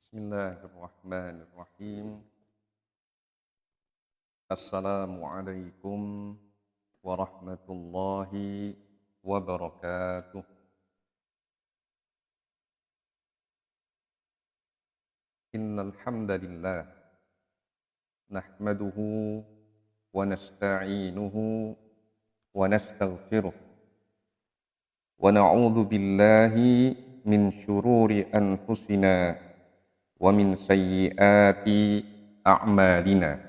Bismillahirrahmanirrahim. Assalamualaikum warahmatullahi wabarakatuh. Innal hamdalillah nahmaduhu wa nasta'inuhu wa nastaghfiruh wa na'udzu billahi min syururi anfusina wa min sayyiati a'malina.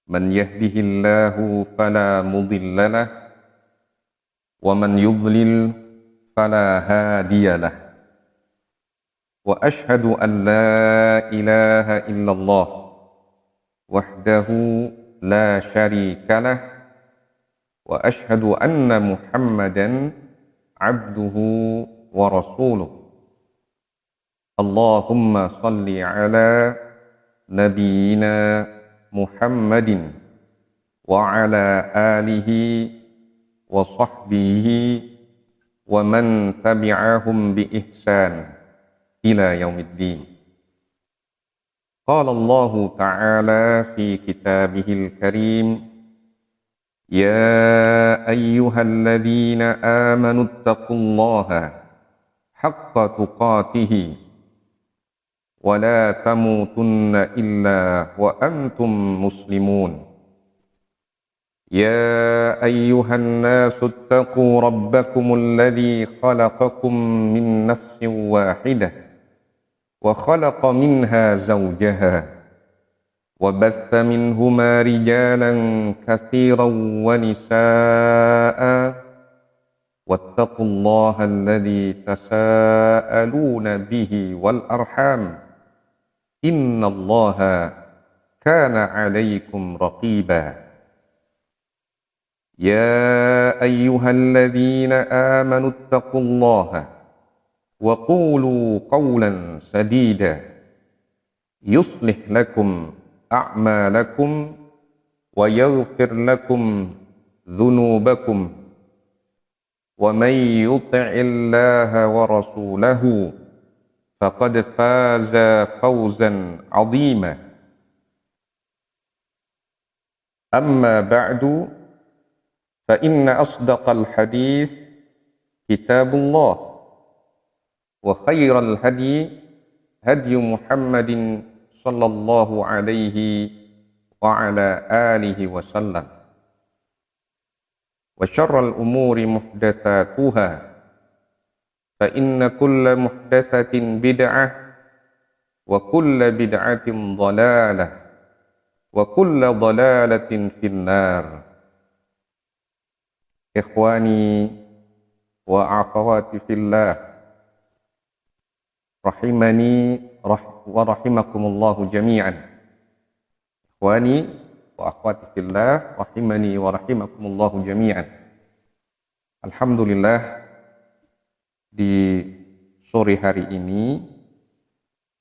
Man yahdihillahu fala mudilla lah wa man yudlil fala hadiya lah. Wa ashhadu an la ilaha illallah wahdahu la syarika lah wa ashhadu anna Muhammadan abduhu wa rasuluh. Allahumma salli ala nabiyyina Muhammadin wa ala alihi wa sahbihi wa man tabi'ahum bi ihsan ila yaumiddin. Qala Allah Ta'ala fi kitabihil karim, ya ayyuhalladzina amanu taqullaha haqqa tuqatih wa la tamutunna illa wa antum muslimun. يا أيها الناس اتقوا ربكم الذي خلقكم من نفس واحدة وخلق منها زوجها وبث منهما رجالا كثيرا ونساء واتقوا الله الذي تساءلون به والأرحام إن الله كان عليكم رقيبا. يا أيها الذين آمنوا اتقوا الله وقولوا قولا سديدا يصلح لكم أعمالكم ويغفر لكم ذنوبكم ومن يطع الله ورسوله فقد فاز فوزا عظيما. أما بعد فإن أصدق الحديث كتاب الله وخير الهدي هدي محمد صلى الله عليه وعلى آله وسلم وشر الأمور محدثاتها فإن كل محدثة بدعة وكل بدعة ضلالة وكل ضلالة في النار. Ikhwani wa akhawati fillah rahimani wa rahimakumullahu jami'an. Ikhwani wa akhawati fillah rahimani wa rahimakumullahu jami'an. Alhamdulillah, di sore hari ini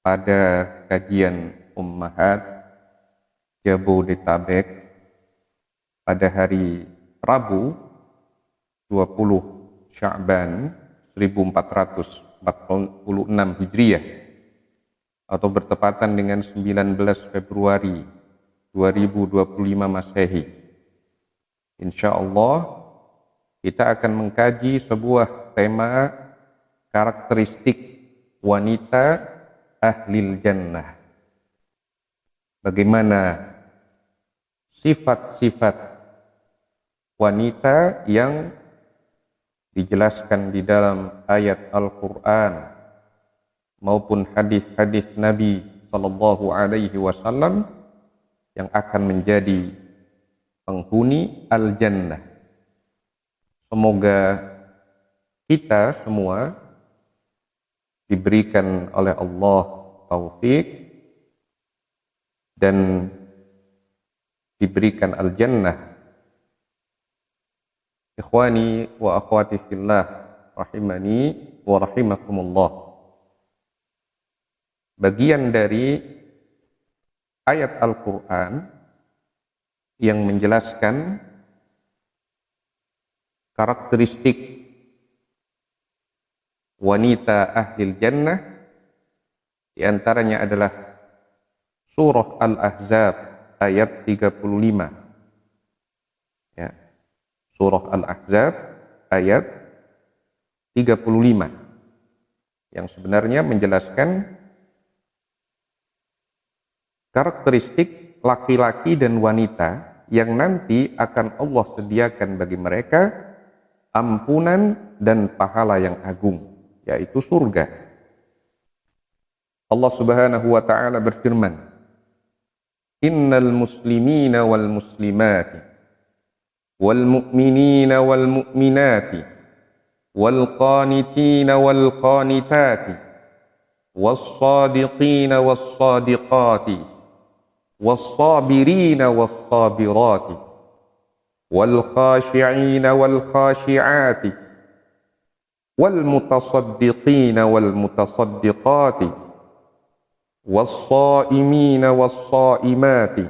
pada kajian Ummahat Jabodetabek pada hari Rabu 20 Sya'ban 1446 Hijriah atau bertepatan dengan 19 Februari 2025 Masehi. Insyaallah kita akan mengkaji sebuah tema karakteristik wanita ahlil jannah. Bagaimana sifat-sifat wanita yang dijelaskan di dalam ayat Al-Quran maupun hadis-hadis Nabi Sallallahu Alaihi Wasallam yang akan menjadi penghuni Al-Jannah. Semoga kita semua diberikan oleh Allah taufik dan diberikan Al-Jannah. Ikhwani wa akhwati fillah rahimani wa rahimakumullah. Bagian dari ayat Al-Quran yang menjelaskan karakteristik wanita ahlil jannah Di antaranya adalah surah Al-Ahzab ayat 35. Ya. Surah Al-Ahzab ayat 35 yang sebenarnya menjelaskan karakteristik laki-laki dan wanita yang nanti akan Allah sediakan bagi mereka ampunan dan pahala yang agung, yaitu surga. Allah Subhanahu wa taala berfirman, "Innal muslimina wal muslimati wal mu'minina wal mu'minati wal qanitina wal qanitati was sadiqina was sadiqati was sabirina was sabirati wal khashi'ina wal khashi'ati wal mutasaddiqina wal mutasaddiqati was shaimina was shaimati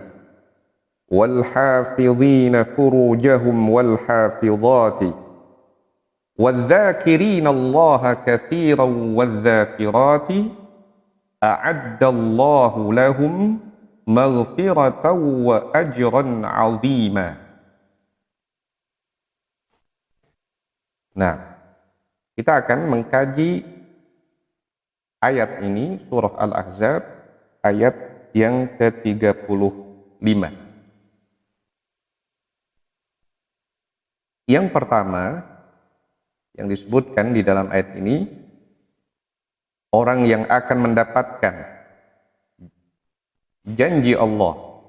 wal hafidhina furujahum wal hafidhati wal dzakirina Allaha katsiran wal dzakirati a'adda Allahu lahum maghfiratan wa ajran 'azima." Nah, kita akan mengkaji ayat ini, surah Al-Ahzab, ayat yang ke-35. Yang pertama, yang disebutkan di dalam ayat ini, orang yang akan mendapatkan janji Allah,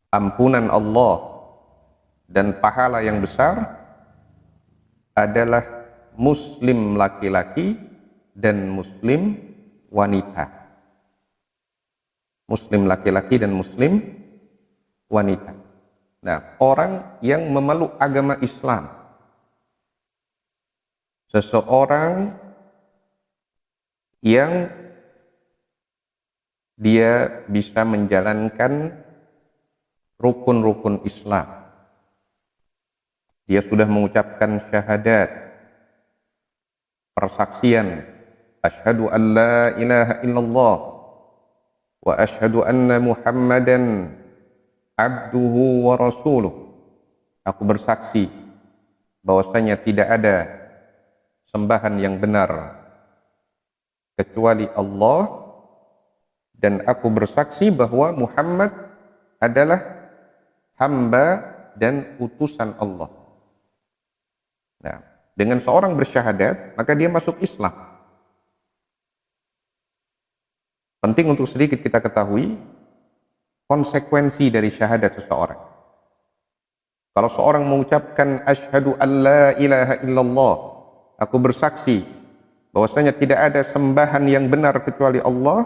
ampunan Allah, dan pahala yang besar adalah muslim laki-laki dan muslim wanita. Muslim laki-laki dan muslim wanita. Nah, orang yang memeluk agama Islam, seseorang yang dia bisa menjalankan rukun-rukun Islam. Dia sudah mengucapkan syahadat, persaksian, asyhadu an la ilaha illallah wa asyhadu anna Muhammadan abduhu wa rasuluh. Aku bersaksi bahwasanya tidak ada sembahan yang benar kecuali Allah, dan aku bersaksi bahwa Muhammad adalah hamba dan utusan Allah. Nah, dengan seorang bersyahadat, maka dia masuk Islam. Penting untuk sedikit kita ketahui konsekuensi dari syahadat seseorang. Kalau seorang mengucapkan asyhadu an la ilaha illallah, aku bersaksi bahwasanya tidak ada sembahan yang benar kecuali Allah,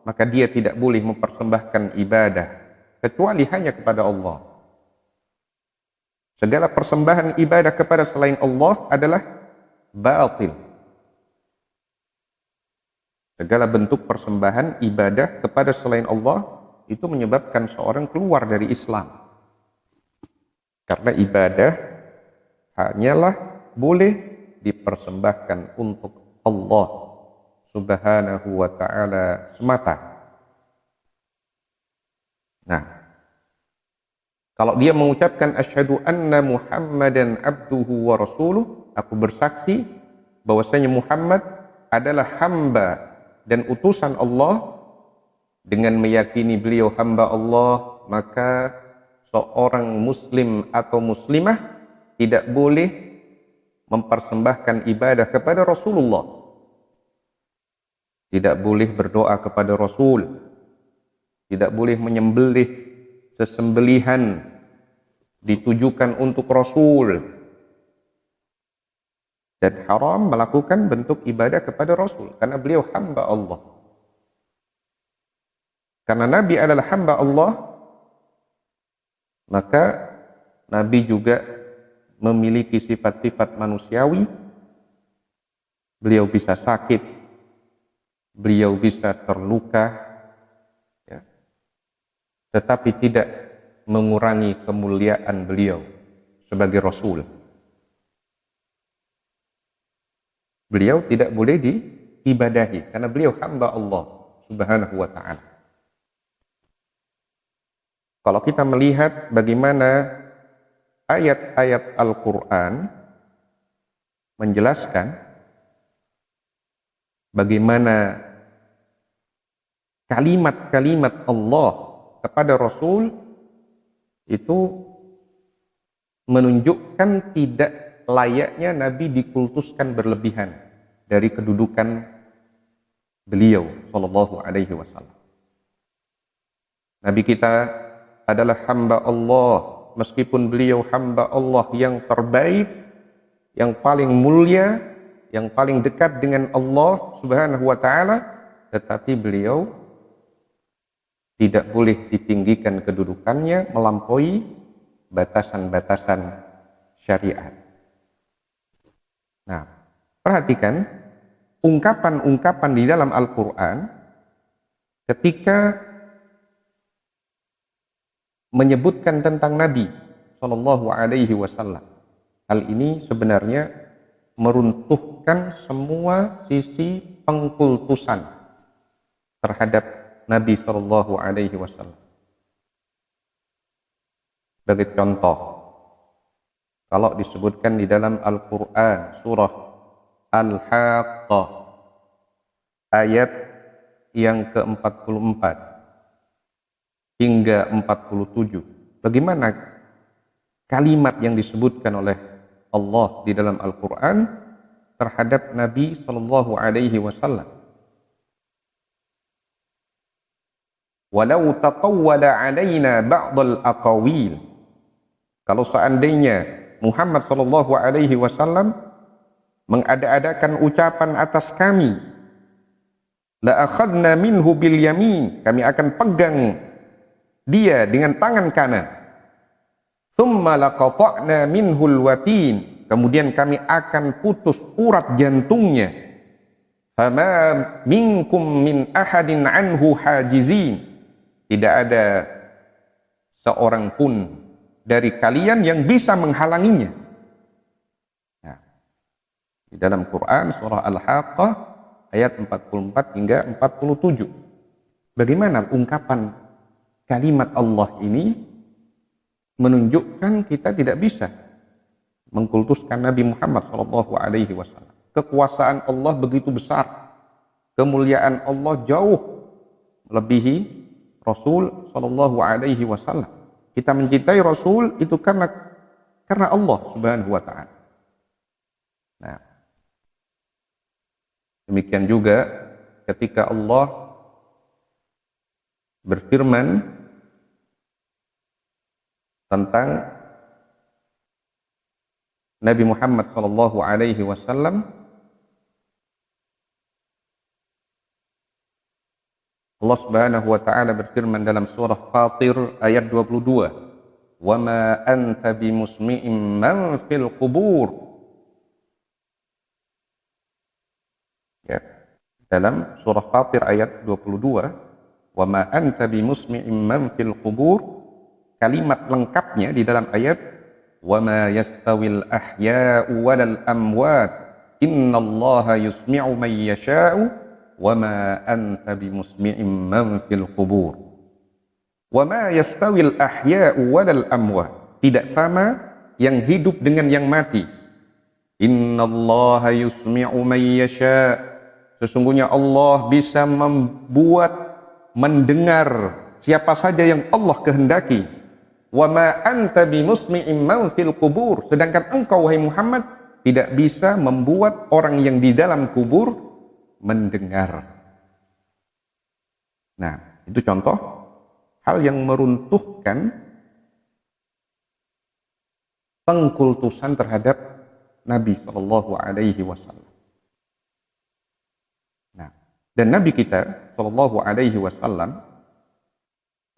maka dia tidak boleh mempersembahkan ibadah kecuali hanya kepada Allah. Segala persembahan ibadah kepada selain Allah adalah batil. Segala bentuk persembahan ibadah kepada selain Allah itu menyebabkan seorang keluar dari Islam. Karena ibadah hanyalah boleh dipersembahkan untuk Allah Subhanahu wa ta'ala semata. Nah, kalau dia mengucapkan asyhadu anna Muhammadan abduhu wa rasuluh, aku bersaksi bahwasanya Muhammad adalah hamba dan utusan Allah, dengan meyakini beliau hamba Allah, maka seorang muslim atau muslimah tidak boleh mempersembahkan ibadah kepada Rasulullah, tidak boleh berdoa kepada Rasul, tidak boleh menyembelih sesembelihan ditujukan untuk Rasul, dan haram melakukan bentuk ibadah kepada Rasul karena beliau hamba Allah. Karena Nabi adalah hamba Allah, maka Nabi juga memiliki sifat-sifat manusiawi. Beliau bisa sakit, beliau bisa terluka, ya, tetapi tidak mengurangi kemuliaan beliau sebagai Rasul. Beliau tidak boleh diibadahi karena beliau hamba Allah Subhanahu wa taala. Kalau kita melihat bagaimana ayat-ayat Al-Qur'an menjelaskan bagaimana kalimat-kalimat Allah kepada Rasul itu menunjukkan tidak layaknya Nabi dikultuskan berlebihan dari kedudukan beliau sallallahu alaihi wasallam. Nabi kita adalah hamba Allah, meskipun beliau hamba Allah yang terbaik, yang paling mulia, yang paling dekat dengan Allah Subhanahu wa taala, tetapi beliau tidak boleh ditinggikan kedudukannya melampaui batasan-batasan syariat. Nah, perhatikan ungkapan-ungkapan di dalam Al-Quran ketika menyebutkan tentang Nabi Shallallahu Alaihi Wasallam. Hal ini sebenarnya meruntuhkan semua sisi pengkultusan terhadap Nabi Shallallahu Alaihi Wasallam. Sebagai contoh, kalau disebutkan di dalam Al-Quran surah Al-Haqqah ayat yang ke-44 hingga 47, bagaimana kalimat yang disebutkan oleh Allah di dalam Al-Quran terhadap Nabi Shallallahu Alaihi Wasallam. Walau taqawwala alaina ba'dal aqawil, kalau seandainya Muhammad Shallallahu Alaihi Wasallam mengada-adakan ucapan atas kami, la akhadna minhu bil yamin, kami akan pegang dia dengan tangan kanan, thumma laqata'na minhul watin, kemudian kami akan putus urat jantungnya, fama minkum min ahadin anhu hajizin, tidak ada seorang pun dari kalian yang bisa menghalanginya. Nah, di dalam Quran surah Al-Haqqah ayat 44 hingga 47, bagaimana ungkapan kalimat Allah ini menunjukkan kita tidak bisa mengkultuskan Nabi Muhammad Shallallahu Alaihi Wasallam. Kekuasaan Allah begitu besar, kemuliaan Allah jauh melebihi Rasul Shallallahu Alaihi Wasallam. Kita mencintai Rasul itu karena Allah Subhanahu Wa Taala. Nah, demikian juga ketika Allah berfirman tentang Nabi Muhammad Shallallahu Alaihi Wasallam, Allah Subhanahu wa taala berfirman dalam surah Fatir ayat 22, "Wa ma anta bimusmi'in man fil qubur." Ya, dalam surah Fatir ayat 22, "Wa ma anta bimusmi'in man fil qubur." Kalimat lengkapnya di dalam ayat, "Wa ma yastawil ahya'u walal amwat, innallaha yusmi'u man yasha'u." Wa ma anta bimusmi'in man fil qubur. Wa ma yastawil ahya'u walal amwat. Tidak sama yang hidup dengan yang mati. Innallaha yusmi'u man yasha'. Sesungguhnya Allah bisa membuat mendengar siapa saja yang Allah kehendaki. Wa ma anta bimusmi'in man fil qubur. Sedangkan engkau wahai Muhammad tidak bisa membuat orang yang di dalam kubur mendengar. Nah, itu contoh hal yang meruntuhkan pengkultusan terhadap Nabi Shallallahu Alaihi Wasallam. Nah, dan Nabi kita Shallallahu Alaihi Wasallam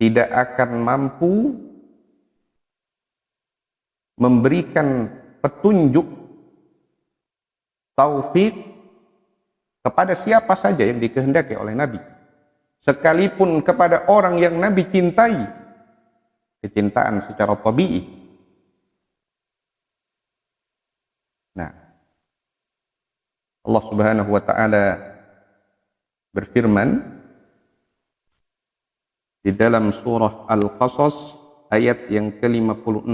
tidak akan mampu memberikan petunjuk taufik kepada siapa saja yang dikehendaki oleh Nabi, sekalipun kepada orang yang Nabi cintai, kecintaan secara tabii. Nah, Allah Subhanahu wa taala berfirman di dalam surah Al-Qasas ayat yang ke-56,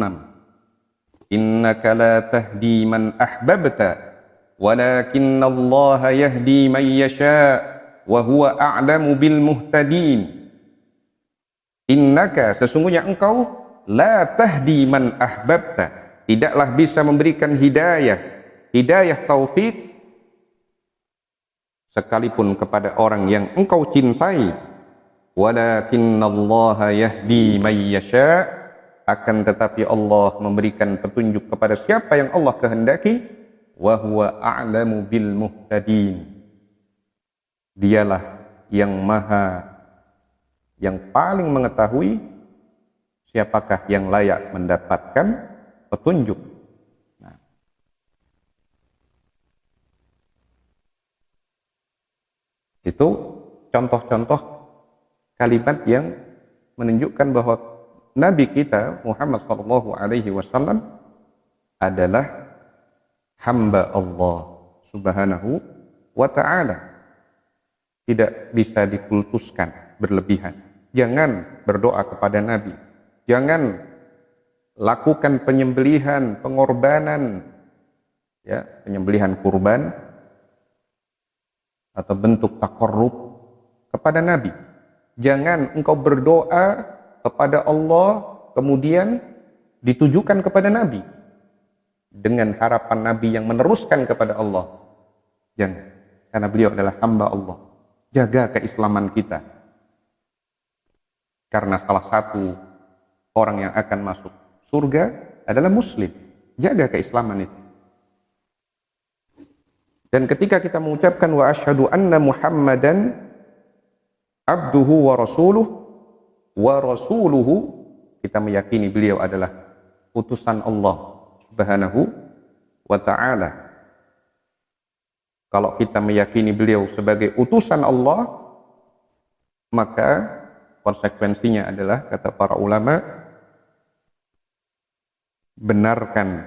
innaka la tahdi man ahbabta walakinallaha yahdi man yasha wa huwa a'lamu bil muhtadin. Innaka, sesungguhnya engkau, la tahdi man ahbabta, tidaklah bisa memberikan hidayah taufik sekalipun kepada orang yang engkau cintai. Walakinallaha yahdi man yasha, akan tetapi Allah memberikan petunjuk kepada siapa yang Allah kehendaki. Wa huwa a'lamu bil muhtadin, dialah yang paling mengetahui siapakah yang layak mendapatkan petunjuk. Nah, itu contoh-contoh kalimat yang menunjukkan bahwa Nabi kita Muhammad SAW adalah hamba Allah Subhanahu wa ta'ala, tidak bisa dikultuskan berlebihan. Jangan berdoa kepada Nabi, jangan lakukan penyembelihan, pengorbanan, ya, penyembelihan kurban atau bentuk takarrub kepada Nabi. Jangan engkau berdoa kepada Allah kemudian ditujukan kepada Nabi dengan harapan Nabi yang meneruskan kepada Allah. Jangan, karena beliau adalah hamba Allah. Jaga keislaman kita, karena salah satu orang yang akan masuk surga adalah muslim. Jaga keislaman itu. Dan ketika kita mengucapkan wa asyhadu anna Muhammadan abduhu wa rasuluhu, kita meyakini beliau adalah utusan Allah Subhanahu wa ta'ala. Kalau kita meyakini beliau sebagai utusan Allah, maka konsekuensinya adalah, kata para ulama, benarkan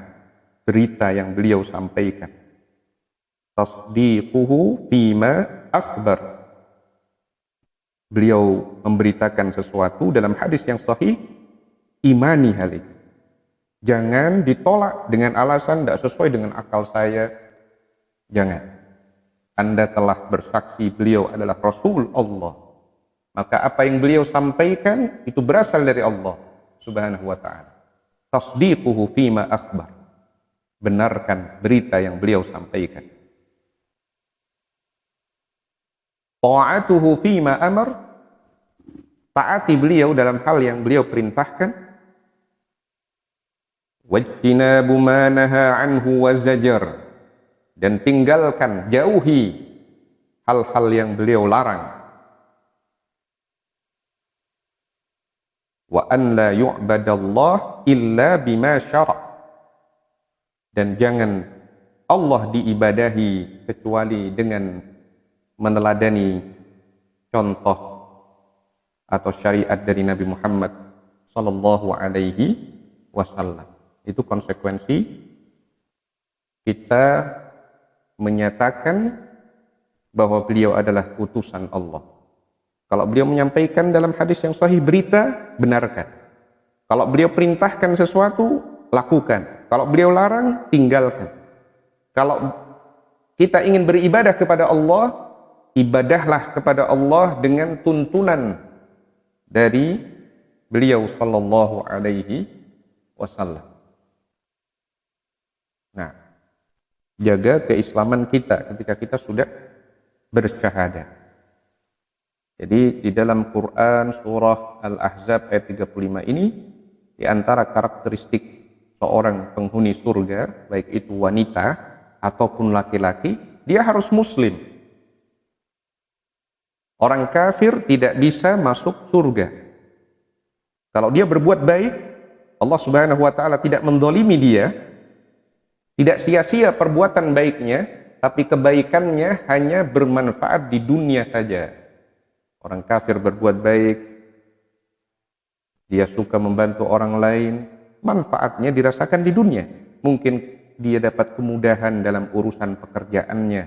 berita yang beliau sampaikan. Tasdiquhu fima akhbar. Beliau memberitakan sesuatu dalam hadis yang sahih, imani hal itu. Jangan ditolak dengan alasan tidak sesuai dengan akal saya. Jangan. Anda telah bersaksi beliau adalah Rasul Allah, maka apa yang beliau sampaikan itu berasal dari Allah Subhanahu wa ta'ala. Tasdiquhu fima akhbar. Benarkan berita yang beliau sampaikan. Ta'atuhu fima amar. Taati beliau dalam hal yang beliau perintahkan. Wajtinabu ma naha anhu wa zajar. Dan tinggalkan, jauhi hal-hal yang beliau larang. Wa an la yu'badallah illa bima syara'. Dan jangan Allah diibadahi kecuali dengan meneladani contoh atau syariat dari Nabi Muhammad sallallahu alaihi wasallam. Itu konsekuensi kita menyatakan bahwa beliau adalah utusan Allah. Kalau beliau menyampaikan dalam hadis yang sahih berita, benarkan. Kalau beliau perintahkan sesuatu, lakukan. Kalau beliau larang, tinggalkan. Kalau kita ingin beribadah kepada Allah, ibadahlah kepada Allah dengan tuntunan dari beliau sallallahu alaihi wasallam. Nah, jaga keislaman kita ketika kita sudah bersyahadat. Jadi di dalam Quran surah Al-Ahzab ayat 35 ini, di antara karakteristik seorang penghuni surga, baik itu wanita ataupun laki-laki, dia harus muslim. Orang kafir tidak bisa masuk surga. Kalau dia berbuat baik, Allah Subhanahu wa ta'ala tidak mendolimi dia. Tidak sia-sia perbuatan baiknya, tapi kebaikannya hanya bermanfaat di dunia saja. Orang kafir berbuat baik, dia suka membantu orang lain, manfaatnya dirasakan di dunia. Mungkin dia dapat kemudahan dalam urusan pekerjaannya,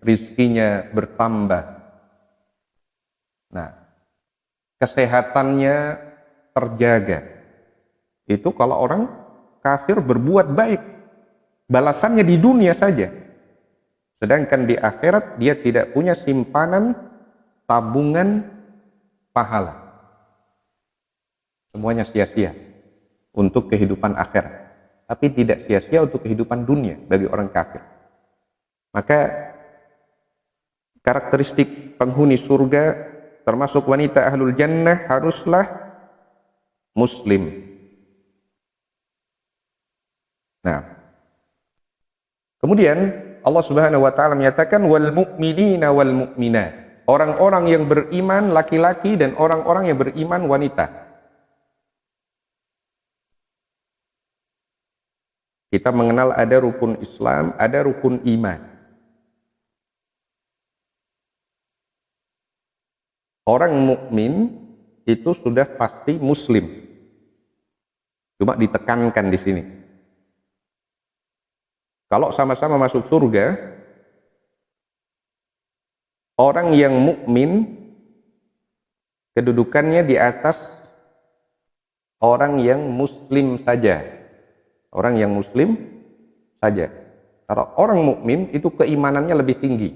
rizkinya bertambah. Nah, kesehatannya terjaga. Itu kalau orang kafir berbuat baik, balasannya di dunia saja. Sedangkan di akhirat dia tidak punya simpanan tabungan pahala. Semuanya sia-sia untuk kehidupan akhirat, tapi tidak sia-sia untuk kehidupan dunia bagi orang kafir. Maka karakteristik penghuni surga termasuk wanita ahlul jannah haruslah muslim. Nah, kemudian Allah Subhanahu wa taala menyatakan wal mu'minina wal mu'minat. Orang-orang yang beriman laki-laki dan orang-orang yang beriman wanita. Kita mengenal ada rukun Islam, ada rukun iman. Orang mukmin itu sudah pasti muslim. Cuma ditekankan di sini. Kalau sama-sama masuk surga, orang yang mukmin kedudukannya di atas orang yang muslim saja. Orang yang muslim saja. Kalau orang mukmin itu keimanannya lebih tinggi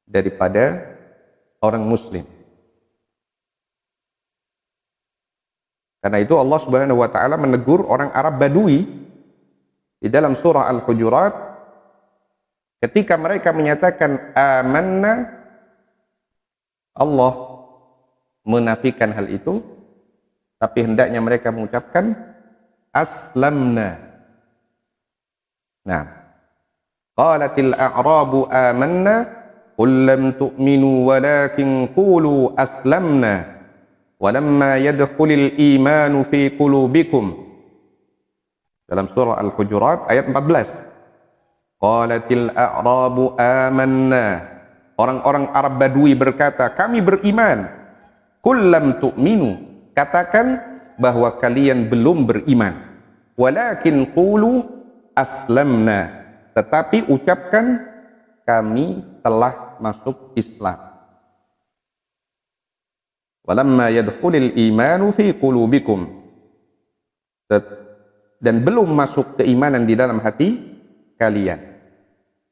daripada orang muslim. Karena itu Allah Subhanahu wa taala menegur orang Arab Badui di dalam surah Al-Hujurat ketika mereka menyatakan amanna, Allah menafikan hal itu, tapi hendaknya mereka mengucapkan aslamna. Nah, qalatil a'rabu amanna qul lam tu'minu walakin qulu aslamna walamma yadkhulil imanu fi qulubikum. Dalam surah Al-Hujurat ayat 14. Qalatil a'rabu amanna. Orang-orang Arab Badui berkata, kami beriman. Qul lam tu'minu. Katakan bahwa kalian belum beriman. Walakin qulu aslamna. Tetapi ucapkan kami telah masuk Islam. Walamma yadkhulil imanu fi qulubikum. Dan belum masuk keimanan di dalam hati kalian.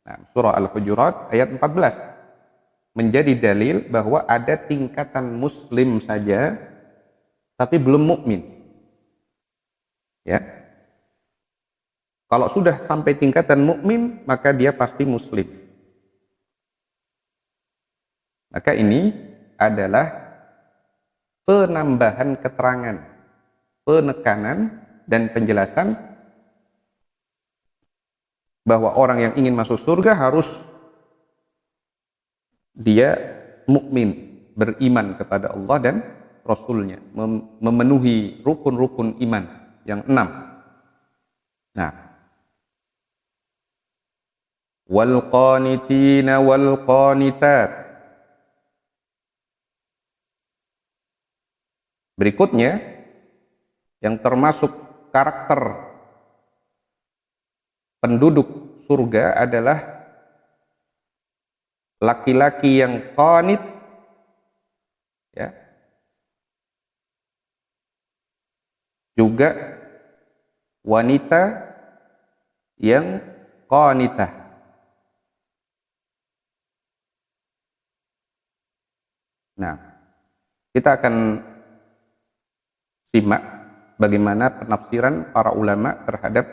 Nah, surah Al-Hujurat ayat 14 menjadi dalil bahwa ada tingkatan muslim saja tapi belum mukmin. Ya. Kalau sudah sampai tingkatan mukmin, maka dia pasti muslim. Maka ini adalah penambahan keterangan, penekanan dan penjelasan bahwa orang yang ingin masuk surga harus dia mukmin, beriman kepada Allah dan Rasulnya, memenuhi rukun-rukun iman yang 6. Nah, wal qanitina wal qanitat. Berikutnya yang termasuk karakter penduduk surga adalah laki-laki yang qanit, ya, juga wanita yang qanitah. Nah, kita akan simak bagaimana penafsiran para ulama terhadap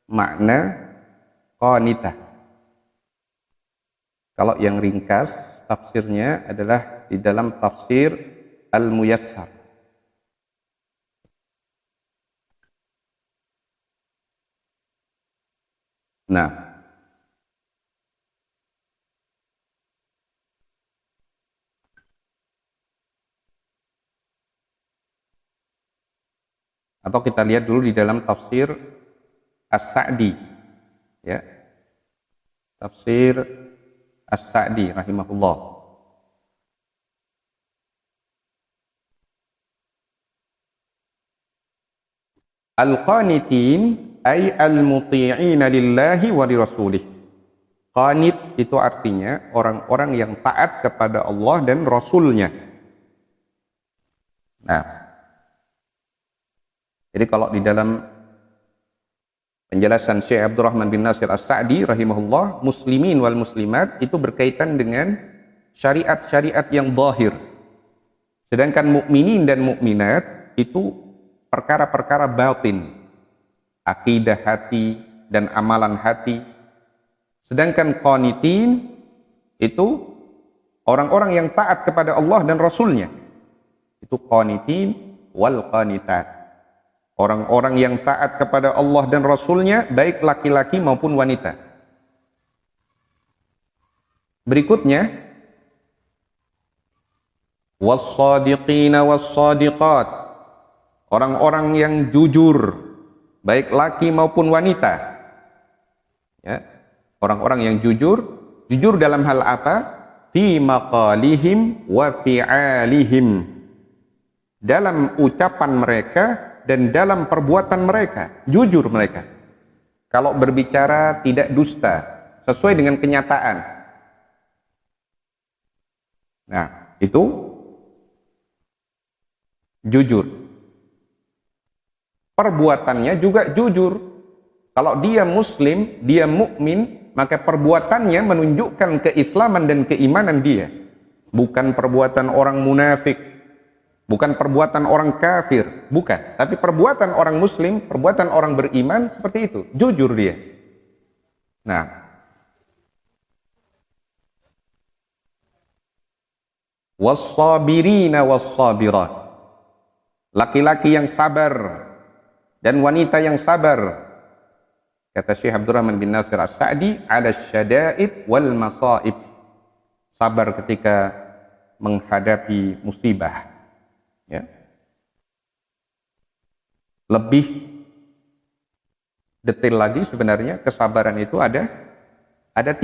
makna qanitah. Kalau yang ringkas tafsirnya adalah di dalam tafsir Al-Muyassar. Nah, atau kita lihat dulu di dalam tafsir As-Sa'di, ya, tafsir As-Sa'di rahimahullah. Al-qanitin ay al-muti'ina lillahi wa li rasulih. Qanit itu artinya orang-orang yang taat kepada Allah dan Rasul-Nya. Nah, jadi kalau di dalam penjelasan Syekh Abdurrahman bin Nasir As-Sa'di rahimahullah, muslimin wal muslimat itu berkaitan dengan syariat-syariat yang zahir. Sedangkan mukminin dan mukminat itu perkara-perkara batin, akidah hati dan amalan hati. Sedangkan qanitin itu orang-orang yang taat kepada Allah dan Rasul-Nya. Itu qanitin wal qanitat. Orang-orang yang taat kepada Allah dan Rasul-Nya, baik laki-laki maupun wanita. Berikutnya, was-sadiqina was-sadiqat. Orang-orang yang jujur, baik laki maupun wanita. Ya. Orang-orang yang jujur dalam hal apa? Fi maqalihim wa fi'alihim. Dalam ucapan mereka dan dalam perbuatan mereka, jujur mereka. Kalau berbicara tidak dusta, sesuai dengan kenyataan. Nah, itu jujur. Perbuatannya juga jujur. Kalau dia muslim, dia mukmin, maka perbuatannya menunjukkan keislaman dan keimanan dia. Bukan perbuatan orang munafik, bukan perbuatan orang kafir, bukan. Tapi perbuatan orang muslim, perbuatan orang beriman seperti itu, jujur dia. Nah, was-sabirina was-sabirat. Laki-laki yang sabar dan wanita yang sabar. Kata Syekh Abdurrahman bin Nasir As-Sa'di, ala syada'id wal masaib. Sabar ketika menghadapi musibah. Ya. Lebih detail lagi sebenarnya kesabaran itu ada 3.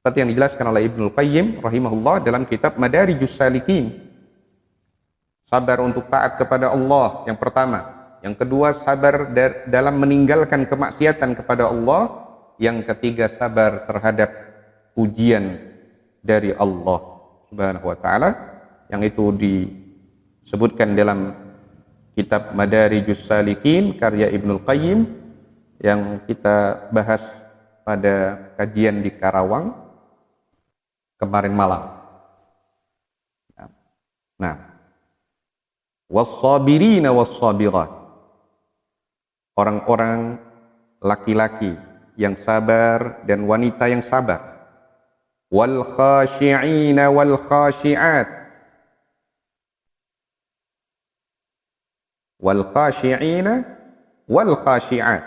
Seperti yang dijelaskan oleh Ibnul Qayyim rahimahullah dalam kitab Madarijus Salikin. Sabar untuk taat kepada Allah yang pertama. Yang kedua, sabar dalam meninggalkan kemaksiatan kepada Allah. Yang ketiga, sabar terhadap ujian dari Allah Subhanahu wa ta'ala. Yang itu disebutkan dalam kitab Madarijus Salikin karya Ibnul Qayyim yang kita bahas pada kajian di Karawang kemarin malam. Nah, was-sabirina was-sabirat. Orang-orang laki-laki yang sabar dan wanita yang sabar. Wal khashi'ina wal khashi'at. Wal khashi'ina wal khashi'at.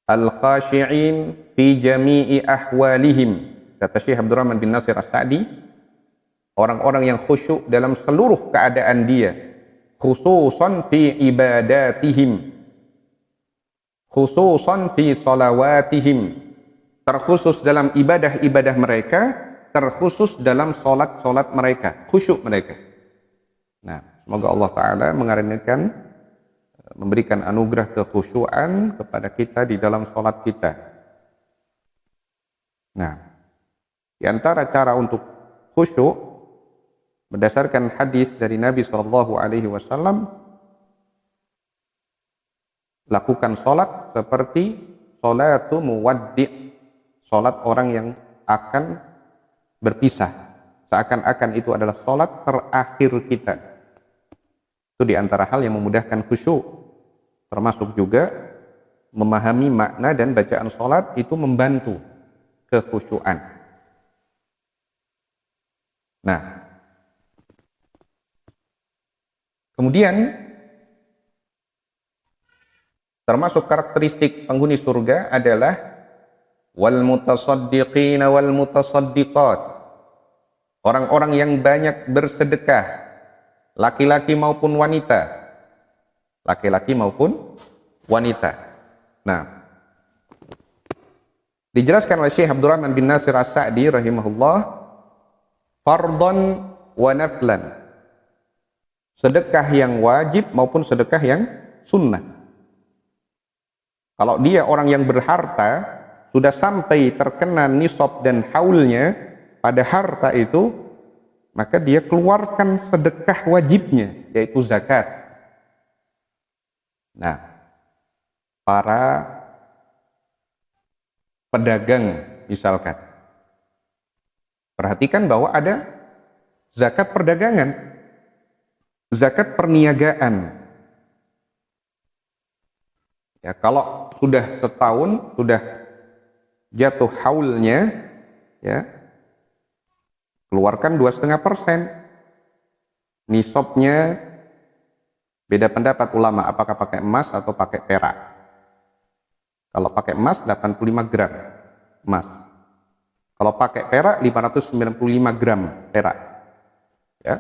Al khashi'in fi jami'i ahwalihim. Kata Syekh Abdurrahman bin Nasir As-Sa'di, orang-orang yang khusyuk dalam seluruh keadaan dia. Khususan fi ibadatihim, khususan fi salawatihim, terkhusus dalam ibadah-ibadah mereka, terkhusus dalam solat-solat mereka, khusyuk mereka. Nah, semoga Allah Ta'ala mengaruniakan, memberikan anugerah kekhusyuan kepada kita di dalam solat kita. Nah, di antara cara untuk khusyuk berdasarkan hadis dari Nabi SAW, lakukan sholat seperti sholatu muwaddi', sholat orang yang akan berpisah, seakan-akan itu adalah sholat terakhir kita. Itu diantara hal yang memudahkan khusyuk, termasuk juga memahami makna dan bacaan sholat itu membantu kekhusyuan. Nah, kemudian termasuk karakteristik penghuni surga adalah wal mutasaddiqina wal mutasaddiqat. Orang-orang yang banyak bersedekah, laki-laki maupun wanita. Laki-laki maupun wanita. Nah, dijelaskan oleh Syekh Abdurrahman bin Nasir As-Sa'di rahimahullah, fardhan wa naflan. Sedekah yang wajib maupun sedekah yang sunnah. Kalau dia orang yang berharta, sudah sampai terkena nisab dan haulnya pada harta itu, maka dia keluarkan sedekah wajibnya, yaitu zakat. Nah, para pedagang misalkan, perhatikan bahwa ada zakat perdagangan, zakat perniagaan. Ya, kalau sudah setahun, sudah jatuh haulnya, ya, keluarkan 2,5%. Nisabnya beda pendapat ulama, apakah pakai emas atau pakai perak. Kalau pakai emas 85 gram emas. Kalau pakai perak 595 gram perak. Ya.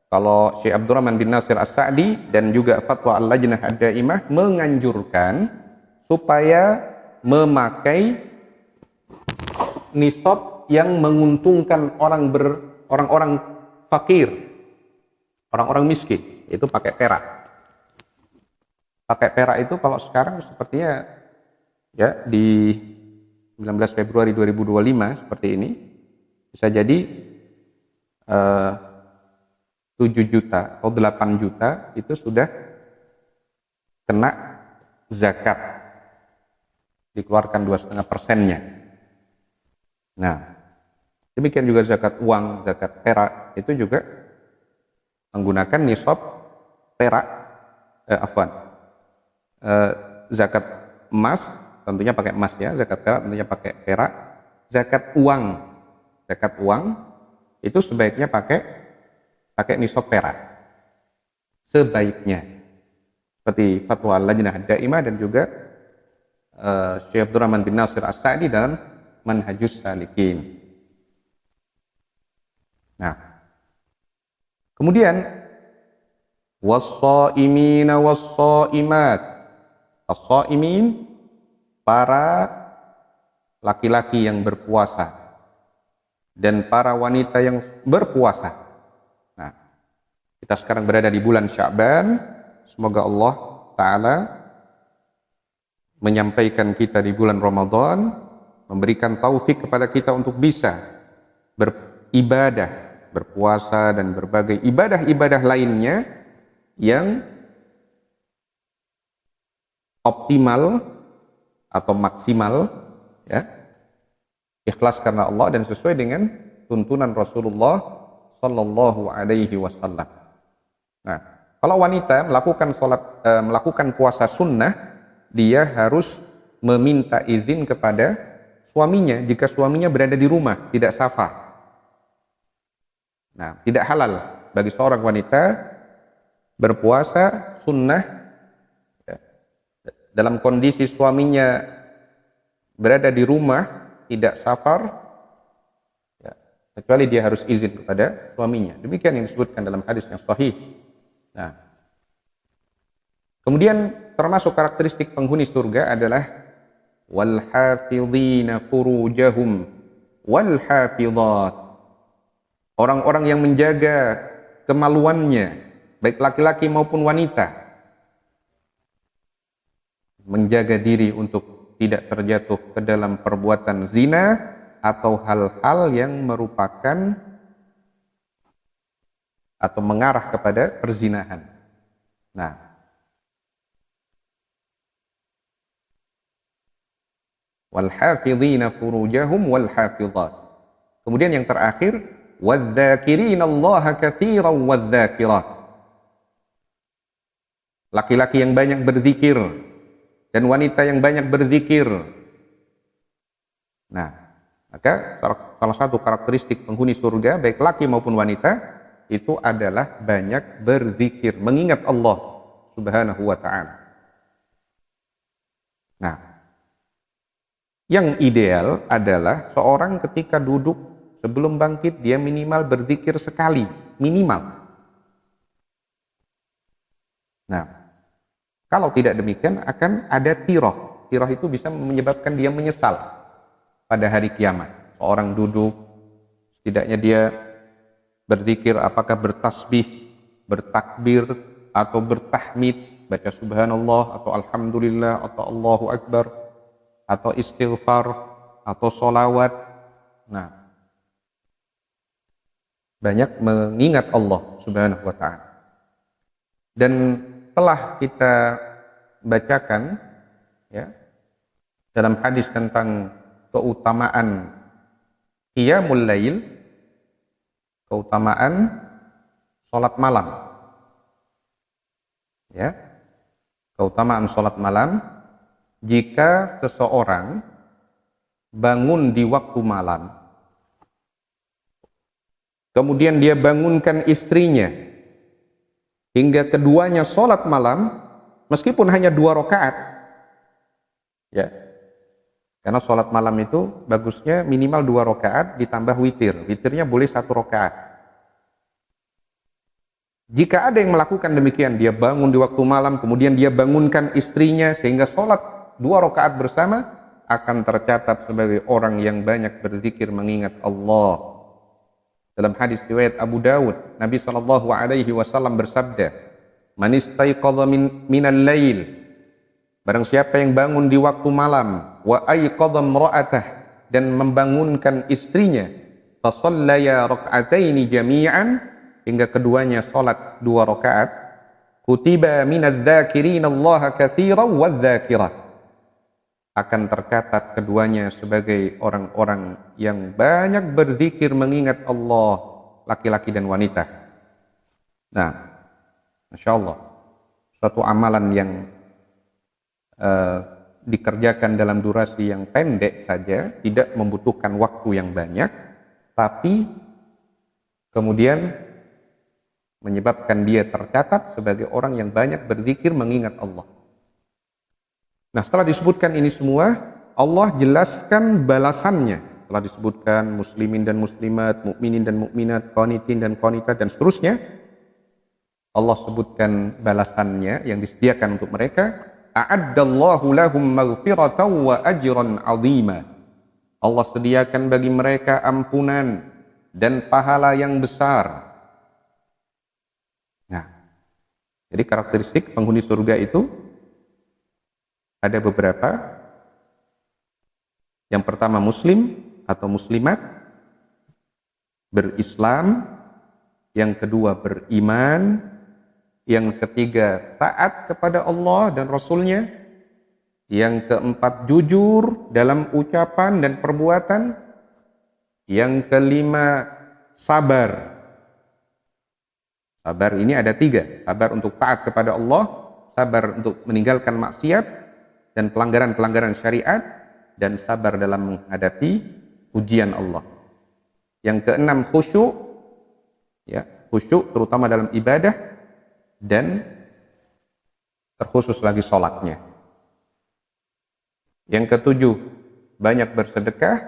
Kalau Syekh Abdurrahman bin Nasir As-Sa'di dan juga Fatwa Al-Lajnah Ad-Daimah menganjurkan supaya memakai nisab yang menguntungkan orang-orang fakir, orang-orang miskin, itu pakai perak. Pakai perak itu kalau sekarang sepertinya ya di 19 Februari 2025 seperti ini bisa jadi 7 juta atau 8 juta itu sudah kena zakat, dikeluarkan 2,5%-nya. Nah, demikian juga zakat uang, zakat perak itu juga menggunakan nisab perak, zakat emas tentunya pakai emas ya, zakat perak tentunya pakai perak, zakat uang itu sebaiknya pakai nisab perak, sebaiknya, seperti Fatwa Al-Lajnah Ad-Daimah dan juga Syekh Abdurrahman bin Nasir As-Sa'di dalam Manhajus Salikin. Nah, kemudian was-shaimina was-shaimat. As-shaimin, para laki-laki yang berpuasa dan para wanita yang berpuasa. Nah, kita sekarang berada di bulan Sya'ban. Semoga Allah Ta'ala menyampaikan kita di bulan Ramadan, memberikan taufik kepada kita untuk bisa beribadah, berpuasa dan berbagai ibadah-ibadah lainnya yang optimal atau maksimal, ya, ikhlas karena Allah dan sesuai dengan tuntunan Rasulullah Sallallahu Alaihi Wasallam. Nah, kalau wanita melakukan puasa sunnah, dia harus meminta izin kepada suaminya jika suaminya berada di rumah, tidak safar. Nah, tidak halal bagi seorang wanita berpuasa sunnah ya, dalam kondisi suaminya berada di rumah, tidak safar, kecuali dia harus izin kepada suaminya. Demikian yang disebutkan dalam hadis yang sahih. Nah, kemudian termasuk karakteristik penghuni surga adalah wal hafizina furujahum wal hafizat. Orang-orang yang menjaga kemaluannya, baik laki-laki maupun wanita, menjaga diri untuk tidak terjatuh ke dalam perbuatan zina atau hal-hal yang merupakan atau mengarah kepada perzinahan. Nah, wal hafizina furujahum wal hafizat. Kemudian yang terakhir, wadz-dzakirinallaha katsiran wadz-dzakirat. Laki-laki yang banyak berzikir dan wanita yang banyak berzikir. Nah, maka salah satu karakteristik penghuni surga, baik laki maupun wanita, itu adalah banyak berzikir, mengingat Allah Subhanahu wa ta'ala. Nah, yang ideal adalah seorang ketika duduk sebelum bangkit, dia minimal berzikir sekali, minimal. Nah, kalau tidak demikian akan ada tiroh. Tiroh itu bisa menyebabkan dia menyesal pada hari kiamat. Seorang duduk, setidaknya dia berzikir, apakah bertasbih, bertakbir, atau bertahmid, baca subhanallah atau alhamdulillah atau Allahu Akbar atau istighfar atau solawat. Nah, banyak mengingat Allah Subhanahu wa ta'ala. Dan telah kita bacakan ya dalam hadis tentang keutamaan qiyamul lail, keutamaan salat malam. Ya. Keutamaan salat malam, jika seseorang bangun di waktu malam, kemudian dia bangunkan istrinya hingga keduanya sholat malam, meskipun hanya 2 rakaat, ya, karena sholat malam itu bagusnya minimal 2 rakaat ditambah witir. Witirnya boleh 1 rakaat. Jika ada yang melakukan demikian, dia bangun di waktu malam, kemudian dia bangunkan istrinya sehingga sholat 2 rakaat bersama, akan tercatat sebagai orang yang banyak berzikir mengingat Allah. Dalam hadis riwayat Abu Dawud, Nabi SAW bersabda, "Man istaiqadha minal lail," barang siapa yang bangun di waktu malam, wa aiqadha imra'atah, dan membangunkan istrinya, fa shallaya rak'ataini jami'an, hingga keduanya salat 2 rakaat, kutiba minadz dzakirina Allah katsiran wadz-dzakirat, akan tercatat keduanya sebagai orang-orang yang banyak berzikir mengingat Allah, laki-laki dan wanita. Nah, Masya Allah, suatu amalan yang dikerjakan dalam durasi yang pendek saja, tidak membutuhkan waktu yang banyak, tapi kemudian menyebabkan dia tercatat sebagai orang yang banyak berzikir mengingat Allah. Nah, setelah disebutkan ini semua, Allah jelaskan balasannya. Telah disebutkan muslimin dan muslimat, mukminin dan mukminat, qanitin dan qanitat, dan seterusnya. Allah sebutkan balasannya yang disediakan untuk mereka. A'addallahu lahum maghfiratan wa ajran 'azima. Allah sediakan bagi mereka ampunan dan pahala yang besar. Nah, jadi karakteristik penghuni surga itu ada beberapa. Yang pertama muslim atau muslimat, berislam. Yang kedua beriman. Yang ketiga taat kepada Allah dan Rasulnya. Yang keempat jujur dalam ucapan dan perbuatan. Yang kelima sabar. Sabar ini ada 3. Sabar untuk taat kepada Allah, sabar untuk meninggalkan maksiat dan pelanggaran-pelanggaran syariat, dan sabar dalam menghadapi ujian Allah. Yang keenam khusyuk, ya, khusyuk terutama dalam ibadah, dan terkhusus lagi sholatnya. Yang ketujuh, banyak bersedekah,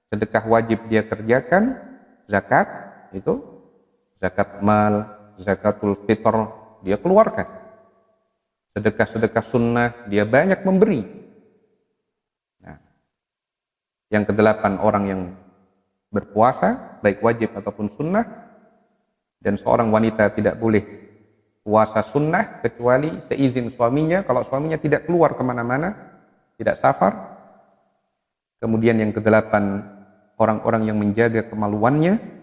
sedekah wajib dia kerjakan, zakat, itu zakat mal, zakatul fitr dia keluarkan. Sedekah-sedekah sunnah dia banyak memberi. Nah, yang kedelapan, orang yang berpuasa, baik wajib ataupun sunnah. Dan seorang wanita tidak boleh puasa sunnah kecuali seizin suaminya, kalau suaminya tidak keluar kemana-mana, tidak safar. Kemudian yang kedelapan, orang-orang yang menjaga kemaluannya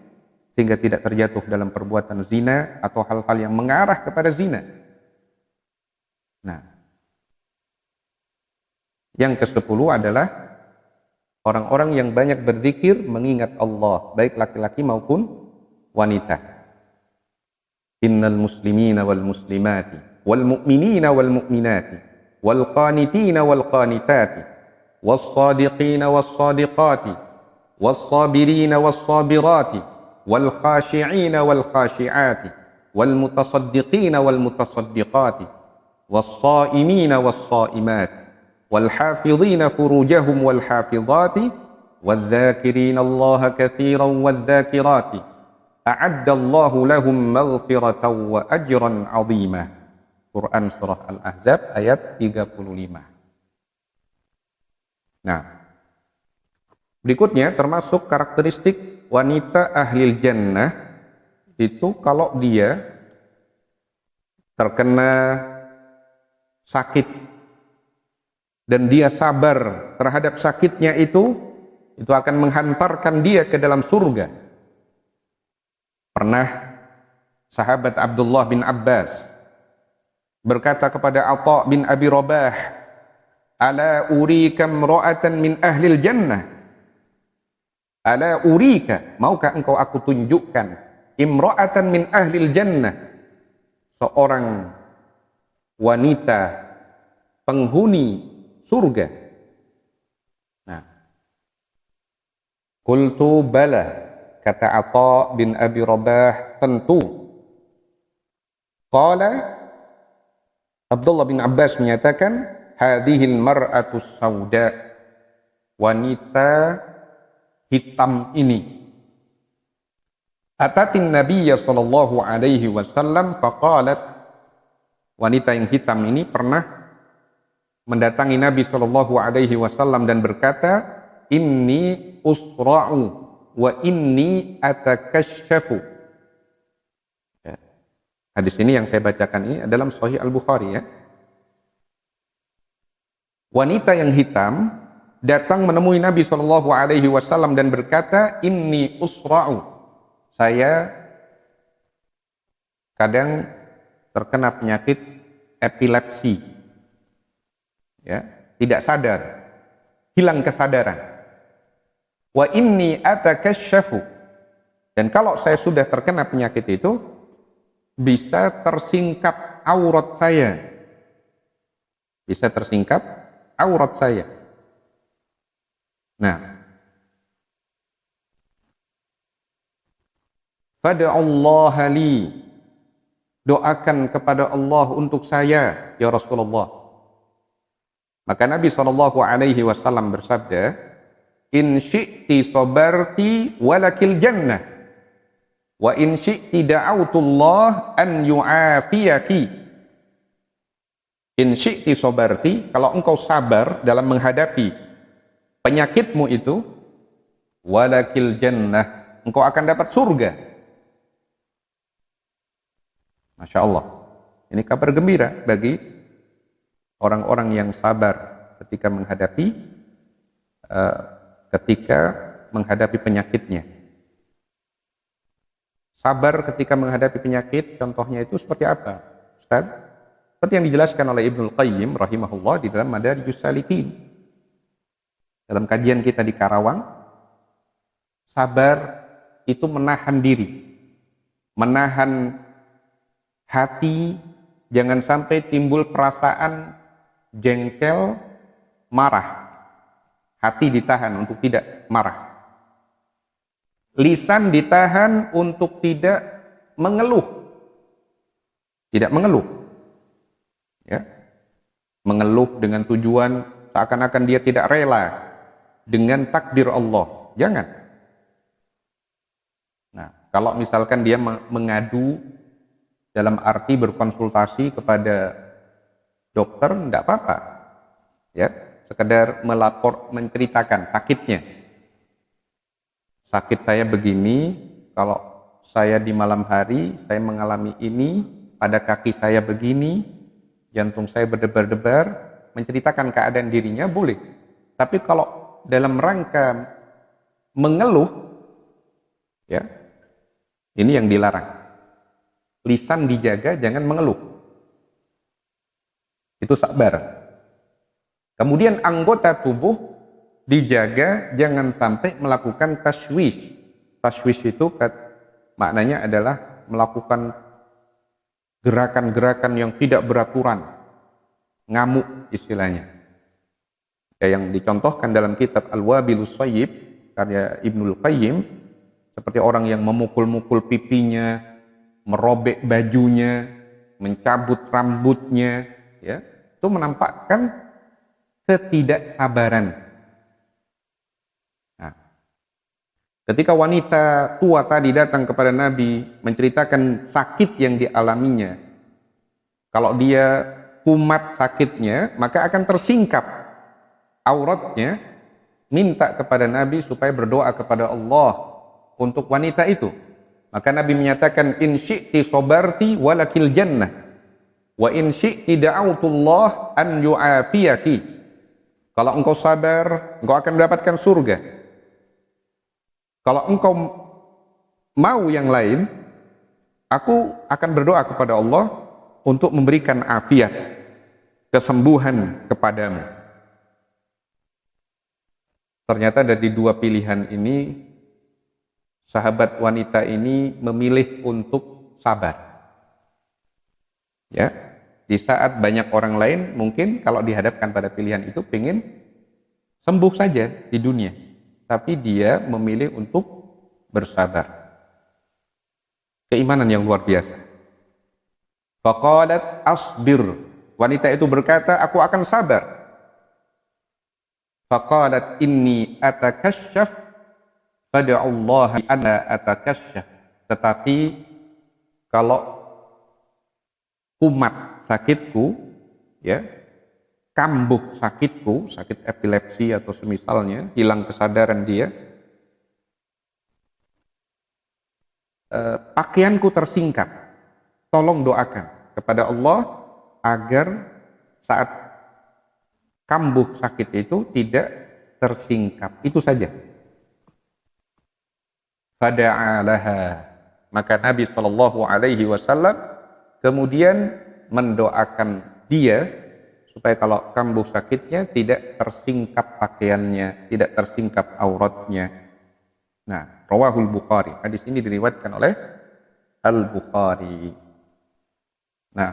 sehingga tidak terjatuh dalam perbuatan zina atau hal-hal yang mengarah kepada zina. Nah, yang ke-10 adalah orang-orang yang banyak berzikir mengingat Allah, baik laki-laki maupun wanita. Innal muslimina wal muslimati wal mu'minina wal mu'minati wal qanitina wal qanitati was sadiqina was sadiqati was sabirina was sabirati wal khashi'ina wal khashi'ati wal mutasaddiqina wal mutasaddiqati was sha'imina was sha'imati wal hafidhina furujahum wal hafidhati wal dhakirina Allah katsiran wal dhakirati a'addallahu lahum maghfiratan wa ajran 'azima. Quran surah Al-Ahzab ayat 35. Nah, berikutnya termasuk karakteristik wanita ahlil jannah itu kalau dia terkena sakit dan dia sabar terhadap sakitnya itu akan menghantarkan dia ke dalam surga. Pernah sahabat Abdullah bin Abbas berkata kepada Atha bin Abi Rabah, "Ala urika imra'atan min ahlil jannah?" Ala urika, maukah engkau aku tunjukkan imra'atan min ahlil jannah, seorang wanita penghuni surga. Nah, qultu bala, kata Atha bin Abi Rabah, tentu. Qala, Abdullah bin Abbas menyatakan, hadhil mar'atus sauda, wanita hitam ini. Atatin Nabiyya sallallahu alaihi wasallam faqalat, wanita yang hitam ini pernah mendatangi Nabi sallallahu alaihi wasallam dan berkata, inni usra'u wa inni atakasyafu. Ya. Hadis ini yang saya bacakan ini dalam Sahih Al-Bukhari ya. Wanita yang hitam datang menemui Nabi sallallahu alaihi wasallam dan berkata, inni usra'u, saya kadang terkena penyakit epilepsi, ya, tidak sadar, hilang kesadaran. Wa inni atakasyafu, dan kalau saya sudah terkena penyakit itu bisa tersingkap aurat saya, bisa tersingkap aurat saya. Nah, fada'allaha li, doakan kepada Allah untuk saya ya Rasulullah. Maka Nabi SAW bersabda, in syi'ti sabarti walakil jannah, wa in syi'ti da'autullah an yu'afiyaki. In syi'ti sabarti, kalau engkau sabar dalam menghadapi penyakitmu itu, walakil jannah, engkau akan dapat surga. Masya Allah, ini kabar gembira bagi orang-orang yang sabar ketika menghadapi penyakitnya. Sabar ketika menghadapi penyakit, contohnya itu seperti apa, Ustaz? Seperti yang dijelaskan oleh Ibnul Qayyim rahimahullah di dalam Madarijus Salikin. Dalam kajian kita di Karawang, sabar itu menahan diri, menahan hati, jangan sampai timbul perasaan jengkel, marah. Hati ditahan untuk tidak marah. Lisan ditahan untuk tidak mengeluh. Tidak mengeluh. Ya. Mengeluh dengan tujuan seakan-akan dia tidak rela dengan takdir Allah. Jangan. Nah, kalau misalkan dia mengadu dalam arti berkonsultasi kepada dokter, tidak apa-apa. Ya, sekedar melapor, menceritakan sakitnya. Sakit saya begini, kalau saya di malam hari, saya mengalami ini, pada kaki saya begini, jantung saya berdebar-debar, menceritakan keadaan dirinya boleh. Tapi kalau dalam rangka mengeluh, ya, ini yang dilarang. Lisan dijaga, jangan mengeluh. Itu sabar. Kemudian anggota tubuh dijaga, jangan sampai melakukan tashwish. Tashwish itu maknanya adalah melakukan gerakan-gerakan yang tidak beraturan, ngamuk istilahnya. Ya, yang dicontohkan dalam kitab Al-Wabilus Shayyib karya Ibnul Qayyim, seperti orang yang memukul-mukul pipinya, merobek bajunya, mencabut rambutnya, ya, itu menampakkan ketidaksabaran. Nah, ketika wanita tua tadi datang kepada Nabi menceritakan sakit yang dialaminya, kalau dia kumat sakitnya, maka akan tersingkap auratnya, minta kepada Nabi supaya berdoa kepada Allah untuk wanita itu. Maka Nabi menyatakan, in syi'ti sabarti walakil jannah, Wa in syi'ti da'autullah an yu'afiyaki. Kalau engkau sabar, engkau akan mendapatkan surga. Kalau engkau mau yang lain, aku akan berdoa kepada Allah untuk memberikan afiat, kesembuhan kepadamu. Ternyata dari dua pilihan ini, sahabat wanita ini memilih untuk sabar. Ya, di saat banyak orang lain mungkin kalau dihadapkan pada pilihan itu pengen sembuh saja di dunia, tapi dia memilih untuk bersabar. Keimanan yang luar biasa. Faqalat asbir. Wanita itu berkata, aku akan sabar. Faqalat inni atakasyaf fada'ullaha ana atakasyaf. Tetapi kalau kumat sakitku, ya, kambuh sakitku, sakit epilepsi atau semisalnya, hilang kesadaran dia, pakaianku tersingkap. Tolong doakan kepada Allah agar saat kambuh sakit itu tidak tersingkap. Itu saja. Fada'alaha. Maka Nabi SAW kemudian mendoakan dia supaya kalau kambuh sakitnya tidak tersingkap pakaiannya, tidak tersingkap auratnya. Nah, rawahul Bukhari. Hadis ini diriwayatkan oleh Al-Bukhari. Nah,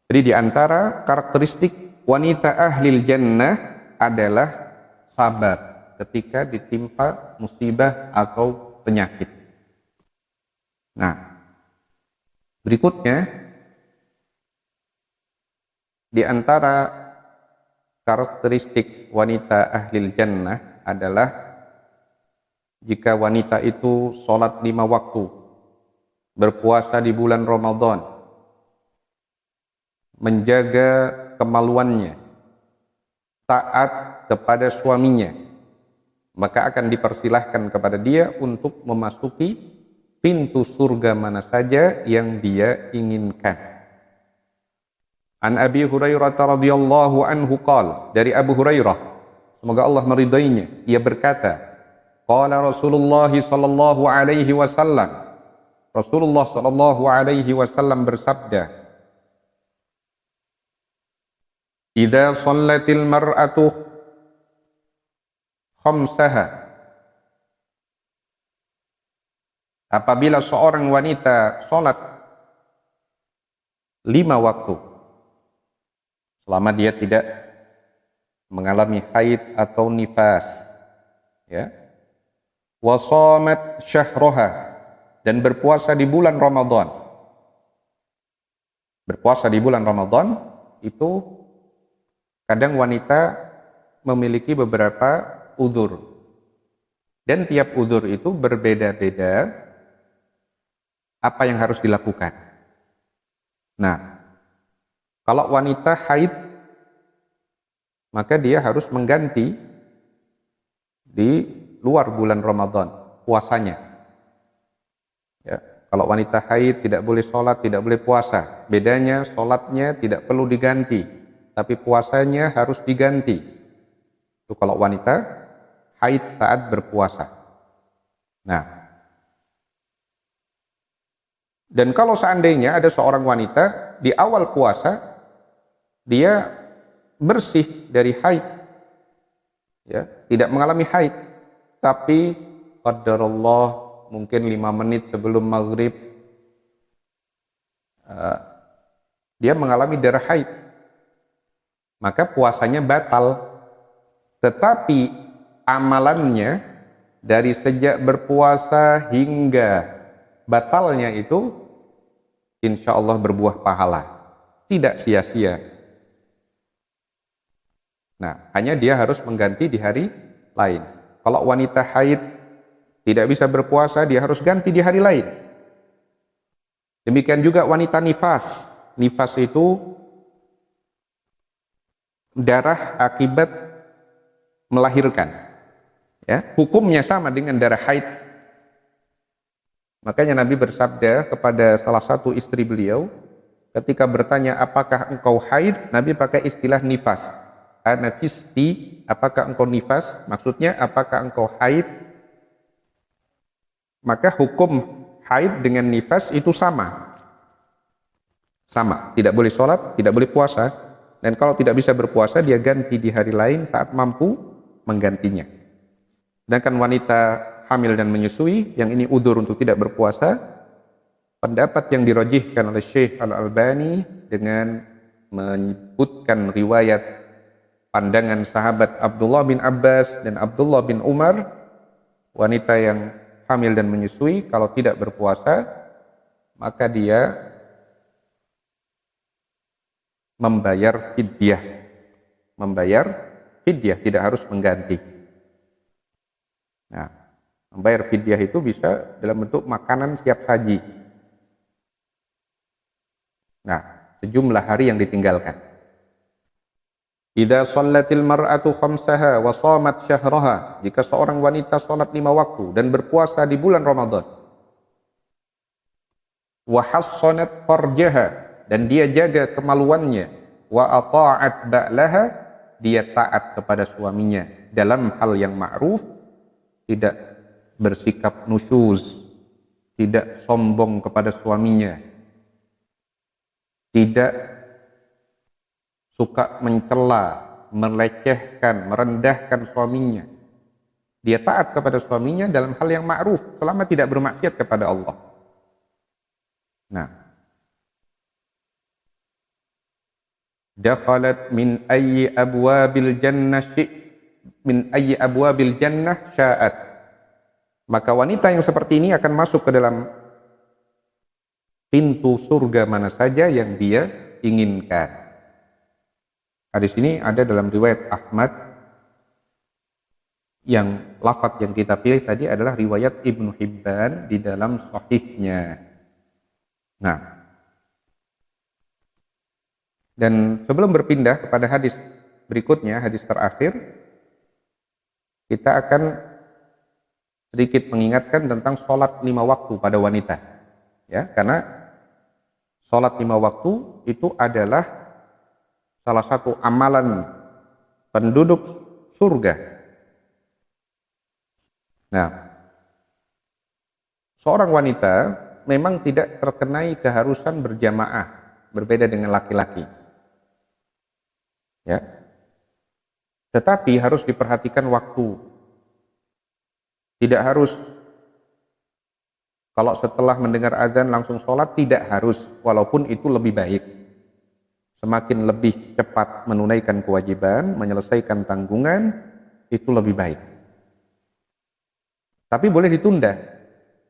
jadi di antara karakteristik wanita ahlil jannah adalah sabar ketika ditimpa musibah atau penyakit. Nah, berikutnya di antara karakteristik wanita ahlil jannah adalah jika wanita itu sholat 5 waktu, berpuasa di bulan Ramadan, menjaga kemaluannya, taat kepada suaminya, maka akan dipersilahkan kepada dia untuk memasuki pintu surga mana saja yang dia inginkan. An Abi Hurairah radhiyallahu anhu qala, dari Abu Hurairah, semoga Allah meridainya, ia berkata, qala Rasulullah sallallahu alaihi wasallam, Rasulullah sallallahu alaihi wasallam bersabda, idza shallatil mar'atu khamsaha, apabila seorang wanita sholat 5 waktu selama dia tidak mengalami haid atau nifas, ya, wa shamat syahraha, dan berpuasa di bulan Ramadan. Berpuasa di bulan Ramadan itu kadang wanita memiliki beberapa udzur, dan tiap udzur itu berbeda-beda apa yang harus dilakukan. Nah, kalau wanita haid, maka dia harus mengganti di luar bulan Ramadan puasanya. Ya, kalau wanita haid tidak boleh sholat, tidak boleh puasa. Bedanya sholatnya tidak perlu diganti, tapi puasanya harus diganti. Itu kalau wanita haid saat berpuasa. Nah, dan kalau seandainya ada seorang wanita di awal puasa dia bersih dari haid, ya, tidak mengalami haid, tapi qadarullah mungkin 5 menit sebelum maghrib dia mengalami darah haid, maka puasanya batal. Tetapi amalannya dari sejak berpuasa hingga batalnya itu insya Allah berbuah pahala, tidak sia-sia. Nah, hanya dia harus mengganti di hari lain. Kalau wanita haid tidak bisa berpuasa, dia harus ganti di hari lain. Demikian juga wanita nifas. Nifas itu darah akibat melahirkan. Ya, hukumnya sama dengan darah haid. Makanya Nabi bersabda kepada salah satu istri beliau ketika bertanya apakah engkau haid, Nabi pakai istilah nifas. Ana fisti, apakah engkau nifas? Maksudnya apakah engkau haid? Maka hukum haid dengan nifas itu sama. Sama, tidak boleh sholat, tidak boleh puasa. Dan kalau tidak bisa berpuasa, dia ganti di hari lain saat mampu menggantinya. Sedangkan wanita hamil dan menyusui, yang ini udzur untuk tidak berpuasa, pendapat yang dirajihkan oleh Syekh Al-Albani dengan menyebutkan riwayat pandangan sahabat Abdullah bin Abbas dan Abdullah bin Umar, wanita yang hamil dan menyusui kalau tidak berpuasa, maka dia membayar fidyah. Membayar fidyah, tidak harus mengganti. Nah, membayar fidyah itu bisa dalam bentuk makanan siap saji. Nah, sejumlah hari yang ditinggalkan. Idza shallatil mar'atu khamsaha wa shamat syahraha, jika seorang wanita salat 5 waktu dan berpuasa di bulan Ramadan. Wa hassanat farjaha, dan dia jaga kemaluannya. Wa ata'at ba'laha, dia taat kepada suaminya dalam hal yang ma'ruf, tidak bersikap nusyuz, tidak sombong kepada suaminya, tidak suka mencela, melecehkan, merendahkan suaminya. Dia taat kepada suaminya dalam hal yang ma'ruf selama tidak bermaksiat kepada Allah. Nah, dakhalat min ayyi abwabil jannah min ayyi abwabil jannah sya'at. Maka wanita yang seperti ini akan masuk ke dalam pintu surga mana saja yang dia inginkan. Hadis ini ada dalam riwayat Ahmad, yang lafaz yang kita pilih tadi adalah riwayat Ibnu Hibban di dalam sahihnya. Nah, dan sebelum berpindah kepada hadis berikutnya, hadis terakhir, kita akan sedikit mengingatkan tentang sholat 5 waktu pada wanita. Ya, karena sholat 5 waktu itu adalah salah satu amalan penduduk surga. Nah, seorang wanita memang tidak terkenai keharusan berjamaah, berbeda dengan laki-laki. Ya. Tetapi harus diperhatikan waktu. Tidak harus kalau setelah mendengar azan langsung sholat, tidak harus, walaupun itu lebih baik. Semakin lebih cepat menunaikan kewajiban, menyelesaikan tanggungan, itu lebih baik. Tapi boleh ditunda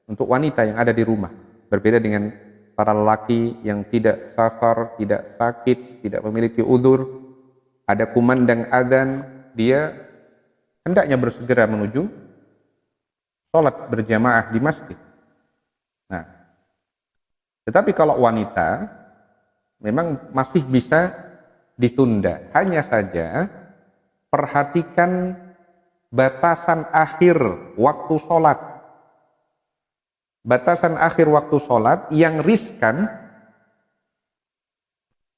untuk wanita yang ada di rumah. Berbeda dengan para lelaki yang tidak safar, tidak sakit, tidak memiliki udzur, ada kumandang azan, dia hendaknya bersegera menuju sholat berjamaah di masjid. Nah, tetapi kalau wanita memang masih bisa ditunda. Hanya saja perhatikan batasan akhir waktu sholat. Batasan akhir waktu sholat yang riskan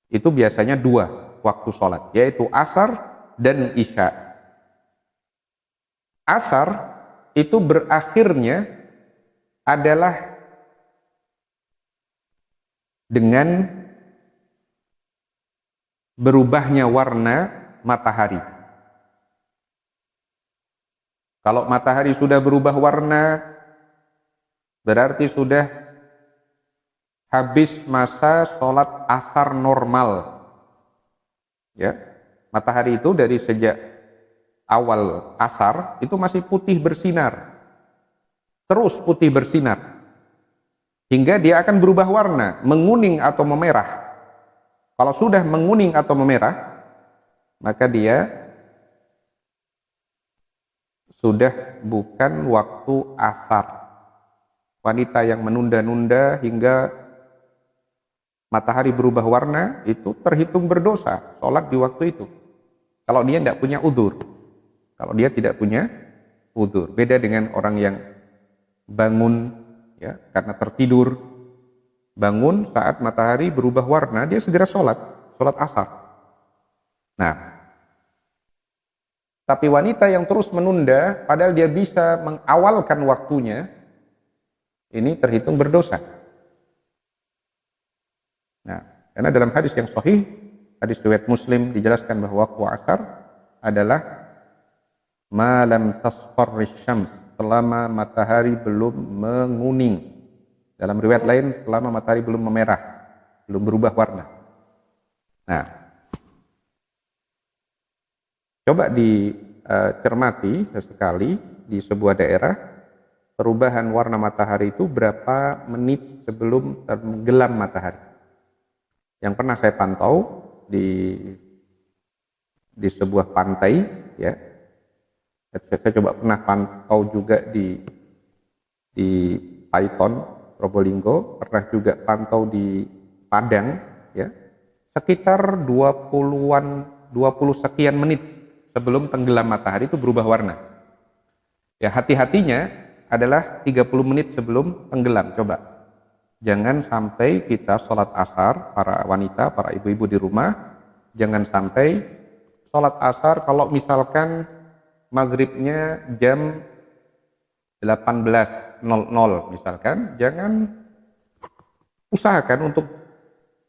itu biasanya 2 waktu sholat, yaitu asar dan isya. Asar itu berakhirnya adalah dengan berubahnya warna matahari. Kalau matahari sudah berubah warna, berarti sudah habis masa sholat asar normal. Ya, matahari itu dari sejak awal asar itu masih putih bersinar, terus putih bersinar, hingga dia akan berubah warna, menguning atau memerah. Kalau sudah menguning atau memerah, maka dia sudah bukan waktu asar. Wanita yang menunda-nunda hingga matahari berubah warna, itu terhitung berdosa sholat di waktu itu. Kalau dia tidak punya udzur. Kalau dia tidak punya udzur. Beda dengan orang yang bangun ya karena tertidur bangun saat matahari berubah warna, dia segera sholat asar. Nah, tapi wanita yang terus menunda, padahal dia bisa mengawalkan waktunya, ini terhitung berdosa. Nah, karena dalam hadis yang sahih, hadis riwayat Muslim, dijelaskan bahwa waktu asar adalah malam tasfarrish syams, selama matahari belum menguning. Dalam riwayat lain, selama matahari belum memerah, belum berubah warna. Nah, coba dicermati sesekali di sebuah daerah, perubahan warna matahari itu berapa menit sebelum tenggelam matahari. Yang pernah saya pantau di sebuah pantai, ya. Saya coba pernah pantau juga di Paiton, Probolinggo, pernah juga pantau di Padang, ya. Sekitar 20 sekian menit sebelum tenggelam matahari itu berubah warna. Ya, hati-hatinya adalah 30 menit sebelum tenggelam. Coba jangan sampai kita sholat asar, para wanita, para ibu-ibu di rumah, jangan sampai sholat asar kalau misalkan maghribnya jam 18.00 misalkan, jangan usahakan untuk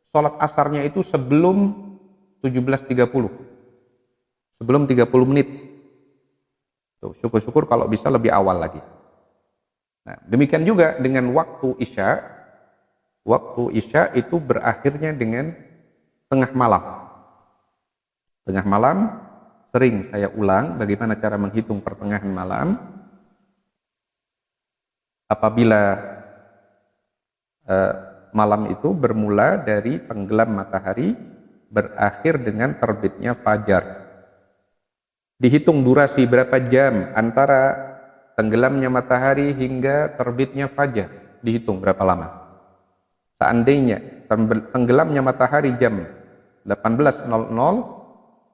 sholat asarnya itu sebelum 17.30. Sebelum 30 menit. Tuh, syukur-syukur kalau bisa lebih awal lagi. Nah, demikian juga dengan waktu Isya. Waktu Isya itu berakhirnya dengan tengah malam. Tengah malam sering saya ulang bagaimana cara menghitung pertengahan malam. Apabila malam itu bermula dari tenggelam matahari, berakhir dengan terbitnya fajar. Dihitung durasi berapa jam antara tenggelamnya matahari hingga terbitnya fajar, dihitung berapa lama. Seandainya tenggelamnya matahari jam 18.00,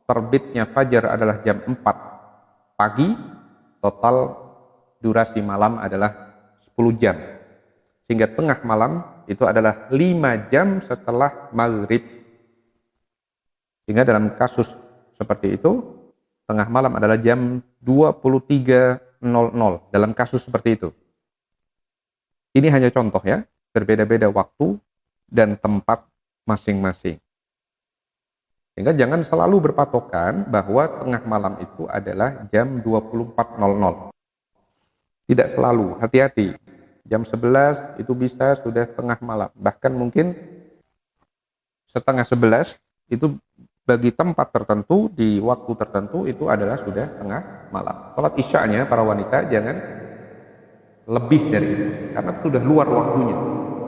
terbitnya fajar adalah jam 4 pagi, total durasi malam adalah 10 jam. Sehingga tengah malam itu adalah 5 jam setelah maghrib. Sehingga dalam kasus seperti itu, tengah malam adalah jam 23.00 dalam kasus seperti itu. Ini hanya contoh ya, berbeda-beda waktu dan tempat masing-masing. Sehingga jangan selalu berpatokan bahwa tengah malam itu adalah jam 24.00. Tidak selalu, hati-hati. Jam 11 itu bisa sudah tengah malam. Bahkan mungkin setengah 11 itu bagi tempat tertentu, di waktu tertentu itu adalah sudah tengah malam. Salat isya'nya para wanita jangan lebih dari itu, karena sudah luar waktunya.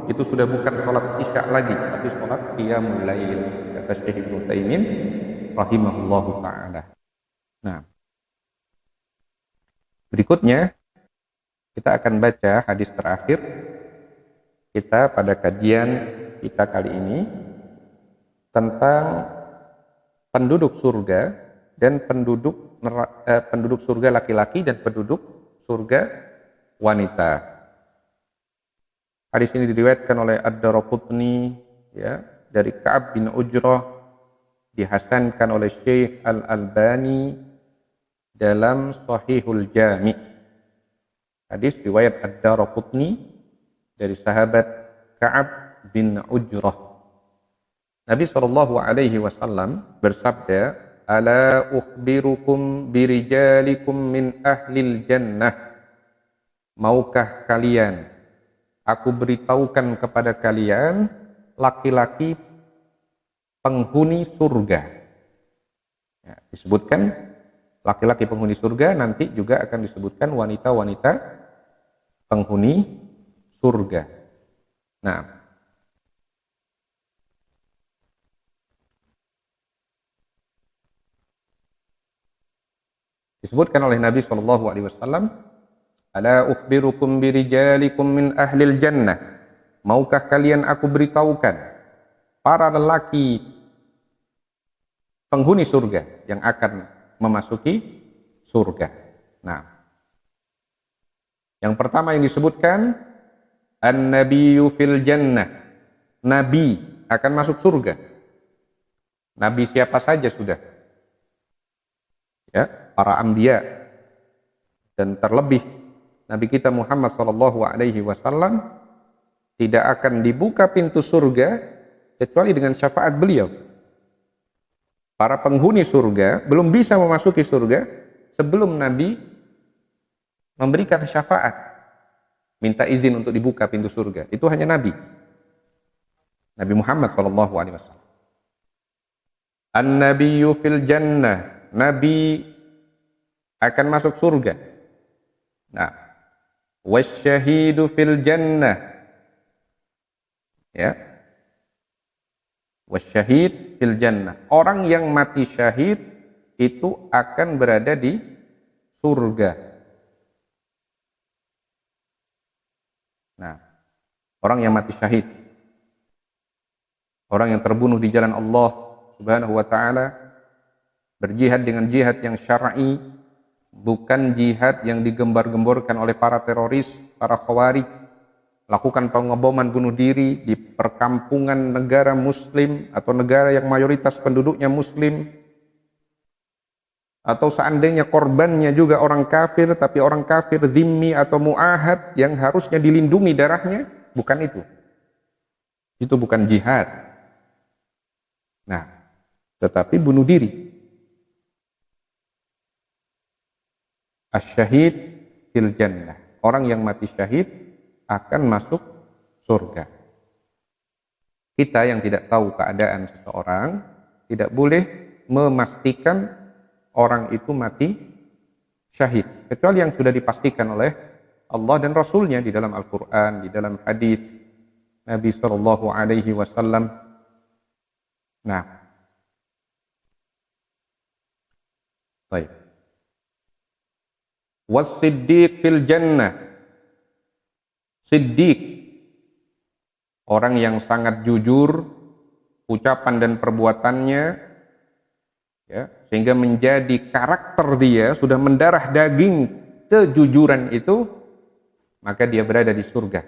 Itu sudah bukan salat isya' lagi, tapi salat qiyamul lail, kata Syekh Ibnu Utsaimin rahimahullahu taala. Nah, berikutnya kita akan baca hadis terakhir kita pada kajian kita kali ini tentang penduduk surga dan penduduk surga laki-laki dan penduduk surga wanita. Hadis ini diriwayatkan oleh Ad-Daraqutni, ya, dari Ka'ab bin Ujrah, dihasankan oleh Syekh Al-Albani dalam Shahihul Jami'. Hadis riwayat Ad-Daraqutni dari sahabat Ka'ab bin Ujrah. Nabi SAW bersabda, "Ala ukhbirukum birijalikum min ahlil jannah." Maukah kalian aku beritahukan kepada kalian laki-laki penghuni surga. Ya, disebutkan laki-laki penghuni surga, nanti juga akan disebutkan wanita-wanita penghuni surga. Nah, disebutkan oleh Nabi SAW, "Ala ukhbirukum birijalikum min ahlil jannah." Maukah kalian aku beritahukan para lelaki penghuni surga yang akan memasuki surga. Nah, yang pertama yang disebutkan, an-nabiyyu fil jannah, nabi akan masuk surga. Nabi siapa saja sudah. Ya, para anbiya, dan terlebih Nabi kita Muhammad sallallahu alaihi wasallam tidak akan dibuka pintu surga kecuali dengan syafaat beliau. Para penghuni surga belum bisa memasuki surga sebelum Nabi memberikan syafaat, minta izin untuk dibuka pintu surga. Itu hanya Nabi Muhammad sallallahu alaihi wasallam. An-nabiyyu fil jannah, Nabi akan masuk surga. Nah, wasyahidu fil jannah, ya, wasyahid fil jannah, orang yang mati syahid itu akan berada di surga. Nah, orang yang mati syahid, orang yang terbunuh di jalan Allah Subhanahu wa ta'ala, berjihad dengan jihad yang syar'i, bukan jihad yang digembar-gemborkan oleh para teroris, para khawarij, lakukan pengeboman bunuh diri di perkampungan negara muslim atau negara yang mayoritas penduduknya muslim, atau seandainya korbannya juga orang kafir, tapi orang kafir zimmi atau mu'ahad yang harusnya dilindungi darahnya, bukan itu. Itu bukan jihad. Nah, tetapi bunuh diri. Asy-syahid fil jannah, orang yang mati syahid akan masuk surga. Kita yang tidak tahu keadaan seseorang tidak boleh memastikan orang itu mati syahid, kecuali yang sudah dipastikan oleh Allah dan Rasulnya di dalam Al-Quran, di dalam hadis Nabi Sallallahu Alaihi Wasallam. Nah, baik. Was-siddiq fil jannah, siddiq, orang yang sangat jujur ucapan dan perbuatannya, ya, sehingga menjadi karakter dia sudah mendarah daging kejujuran itu, maka dia berada di surga.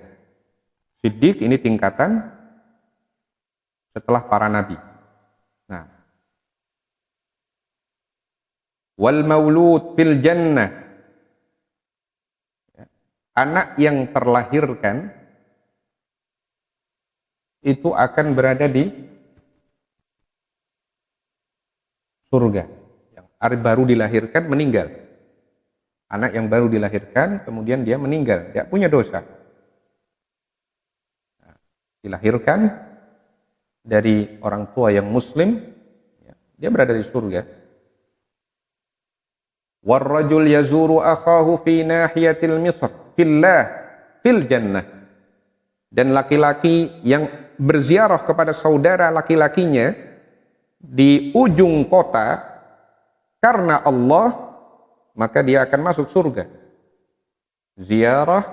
Siddiq ini tingkatan setelah para nabi. Nah, wal maulud fil jannah, anak yang terlahirkan itu akan berada di surga. Yang baru dilahirkan meninggal. Anak yang baru dilahirkan kemudian dia meninggal, dia punya dosa. Nah, dilahirkan dari orang tua yang muslim, dia berada di surga. Warrajul yazuru akhahu fi nahiyatil misr fillah fil jannah, dan laki-laki yang berziarah kepada saudara laki-lakinya di ujung kota karena Allah, maka dia akan masuk surga. Ziarah,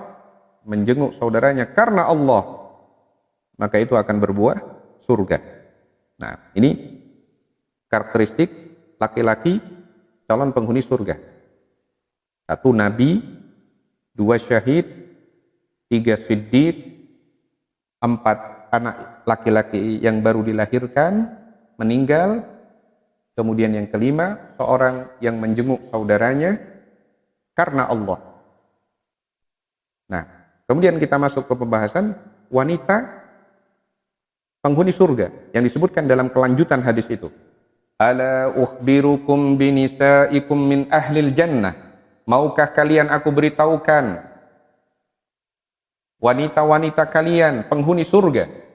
menjenguk saudaranya karena Allah, maka itu akan berbuah surga. Nah, ini karakteristik laki-laki calon penghuni surga. 1 nabi, 2 syahid, 3 siddiq, 4 anak laki-laki yang baru dilahirkan meninggal, kemudian yang kelima seorang yang menjenguk saudaranya karena Allah. Nah, kemudian kita masuk ke pembahasan wanita penghuni surga yang disebutkan dalam kelanjutan hadis itu. Ala ukhbirukum binisaikum min ahlil jannah, maukah kalian aku beritahukan wanita-wanita kalian penghuni surga?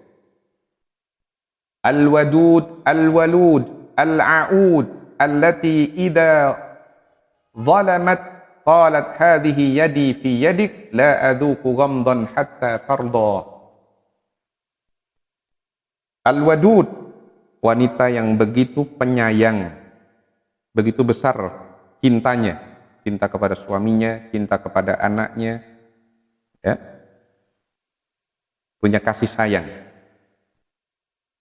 Al-wadud, al-walud, al-a'ud, allati idha zalamat qalat hadhihi yadi fi yadik la adhuku ghamdan hatta tarda. Al-wadud, wanita yang begitu penyayang, begitu besar cintanya, cinta kepada suaminya, cinta kepada anaknya, ya, punya kasih sayang,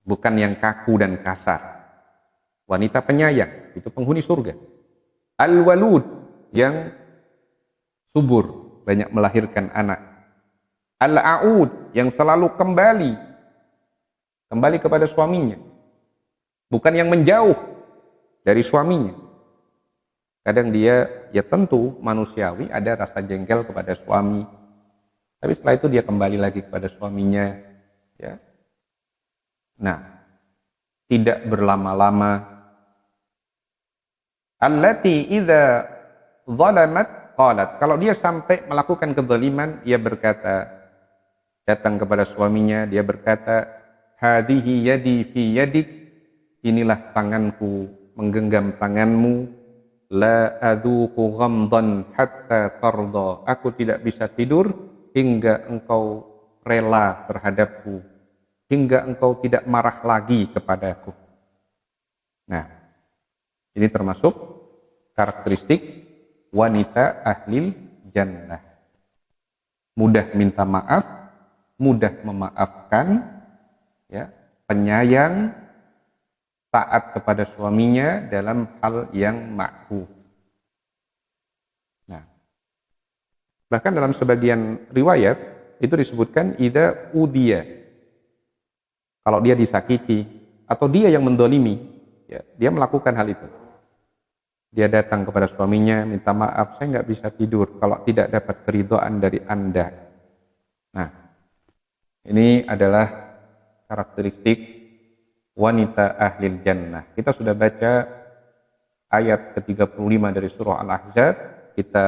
bukan yang kaku dan kasar. Wanita penyayang, itu penghuni surga. Al-walud, yang subur, banyak melahirkan anak. Al-a'ud, yang selalu kembali kembali kepada suaminya, bukan yang menjauh dari suaminya. Kadang dia, ya tentu manusiawi, ada rasa jengkel kepada suami, tapi setelah itu dia kembali lagi kepada suaminya, ya. Nah, tidak berlama-lama. Allati idza zalamat qalat. Kalau dia sampai melakukan kezaliman, ia berkata, datang kepada suaminya, dia berkata, hadhihi yadi fi yadik, inilah tanganku menggenggam tanganmu, la adzuqu ghamdan hatta tarda, aku tidak bisa tidur hingga engkau rela terhadapku, hingga engkau tidak marah lagi kepadaku. Nah, ini termasuk karakteristik wanita ahlil jannah. Mudah minta maaf, mudah memaafkan, ya, penyayang, taat kepada suaminya dalam hal yang ma'ruf. Nah, bahkan dalam sebagian riwayat itu disebutkan idza udiya, kalau dia disakiti atau dia yang mendolimi, ya, dia melakukan hal itu. Dia datang kepada suaminya, minta maaf, saya nggak bisa tidur kalau tidak dapat keridhaan dari Anda. Nah, ini adalah karakteristik wanita ahlil jannah. Kita sudah baca ayat ke-35 dari surah Al-Ahzab, kita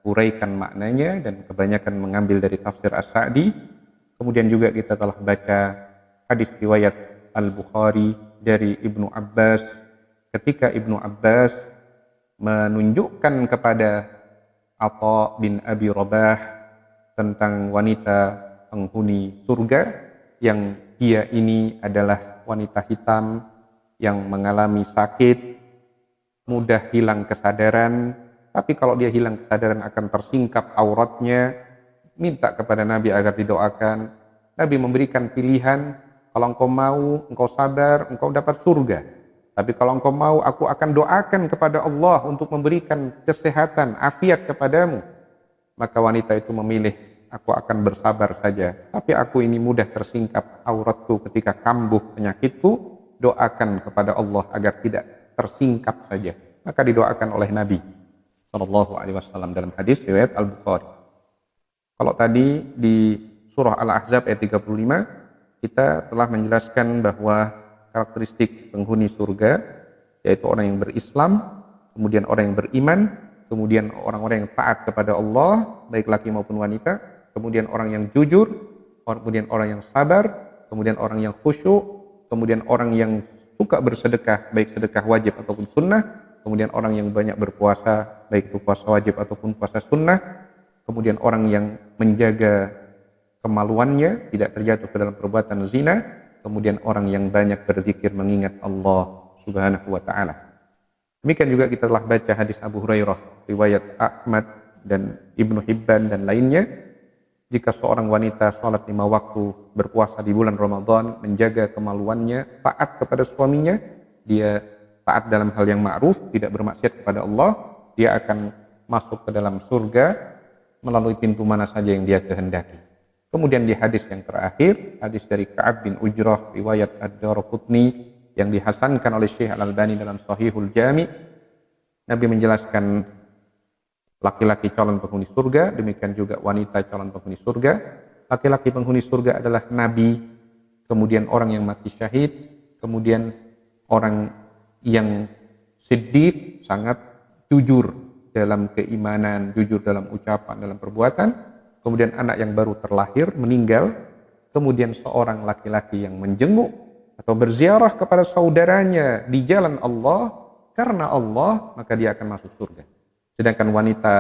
uraikan maknanya dan kebanyakan mengambil dari tafsir As-Sa'di. Kemudian juga kita telah baca hadis riwayat Al-Bukhari dari Ibnu Abbas, ketika Ibnu Abbas menunjukkan kepada Atha bin Abi Rabah tentang wanita penghuni surga yang dia ini adalah wanita hitam yang mengalami sakit, mudah hilang kesadaran, tapi kalau dia hilang kesadaran akan tersingkap auratnya, minta kepada Nabi agar didoakan. Nabi memberikan pilihan, kalau engkau mau, engkau sabar, engkau dapat surga. Tapi kalau engkau mau, aku akan doakan kepada Allah untuk memberikan kesehatan, afiat kepadamu. Maka wanita itu memilih, aku akan bersabar saja, tapi aku ini mudah tersingkap auratku ketika kambuh penyakitku, doakan kepada Allah agar tidak tersingkap saja. Maka didoakan oleh Nabi SAW dalam hadis riwayat Al-Bukhari. Kalau tadi di surah Al-Ahzab ayat 35, kita telah menjelaskan bahwa karakteristik penghuni surga yaitu orang yang berislam, kemudian orang yang beriman, kemudian orang-orang yang taat kepada Allah, baik laki maupun wanita, kemudian orang yang jujur, kemudian orang yang sabar, kemudian orang yang khusyuk, kemudian orang yang suka bersedekah, baik sedekah wajib ataupun sunnah, kemudian orang yang banyak berpuasa, baik itu puasa wajib ataupun puasa sunnah, kemudian orang yang menjaga kemaluannya, tidak terjatuh ke dalam perbuatan zina, kemudian orang yang banyak berzikir mengingat Allah Subhanahu wa ta'ala. Demikian juga kita telah baca hadis Abu Hurairah, riwayat Ahmad dan Ibnu Hibban dan lainnya. Jika seorang wanita sholat 5 waktu, berpuasa di bulan Ramadan, menjaga kemaluannya, taat kepada suaminya, dia taat dalam hal yang ma'ruf, tidak bermaksiat kepada Allah, dia akan masuk ke dalam surga melalui pintu mana saja yang dia kehendaki. Kemudian di hadis yang terakhir, hadis dari Ka'ab bin Ujrah, riwayat Ad-Daraqutni yang dihasankan oleh Syekh Al-Albani dalam Sahihul Jami', Nabi menjelaskan laki-laki calon penghuni surga, demikian juga wanita calon penghuni surga. Laki-laki penghuni surga adalah nabi, kemudian orang yang mati syahid, kemudian orang yang siddiq, sangat jujur dalam keimanan, jujur dalam ucapan, dalam perbuatan. Kemudian anak yang baru terlahir meninggal, kemudian seorang laki-laki yang menjenguk atau berziarah kepada saudaranya di jalan Allah karena Allah, maka dia akan masuk surga. Sedangkan wanita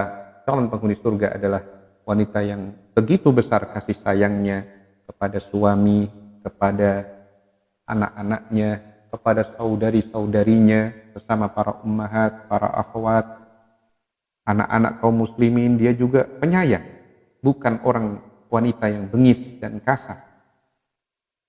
calon penghuni surga adalah wanita yang begitu besar kasih sayangnya kepada suami, kepada anak-anaknya, kepada saudari-saudarinya, sesama para ummahat, para akhwat, anak-anak kaum muslimin. Dia juga penyayang, bukan orang wanita yang bengis dan kasar.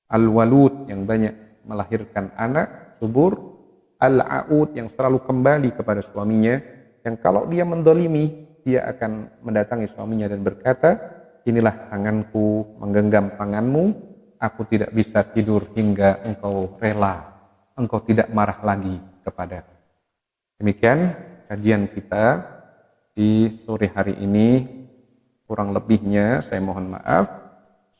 Al-walud yang banyak melahirkan anak subur, al-a'ud yang selalu kembali kepada suaminya, yang kalau dia mendolimi, dia akan mendatangi suaminya dan berkata, inilah tanganku menggenggam tanganmu, aku tidak bisa tidur hingga engkau rela, engkau tidak marah lagi kepada. Demikian kajian kita di sore hari ini. Kurang lebihnya saya mohon maaf.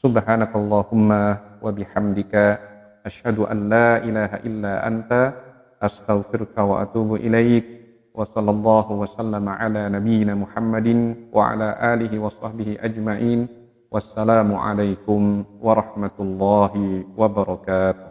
Subhanakallahumma wa bihamdika asyhadu an la ilaha illa anta astaghfiruka wa atubu ilaik. Wa sallallahu wa sallama ala nabiyyina Muhammadin wa ala alihi wa sahbihi ajma'in. Wassalamu alaikum warahmatullahi wabarakatuh.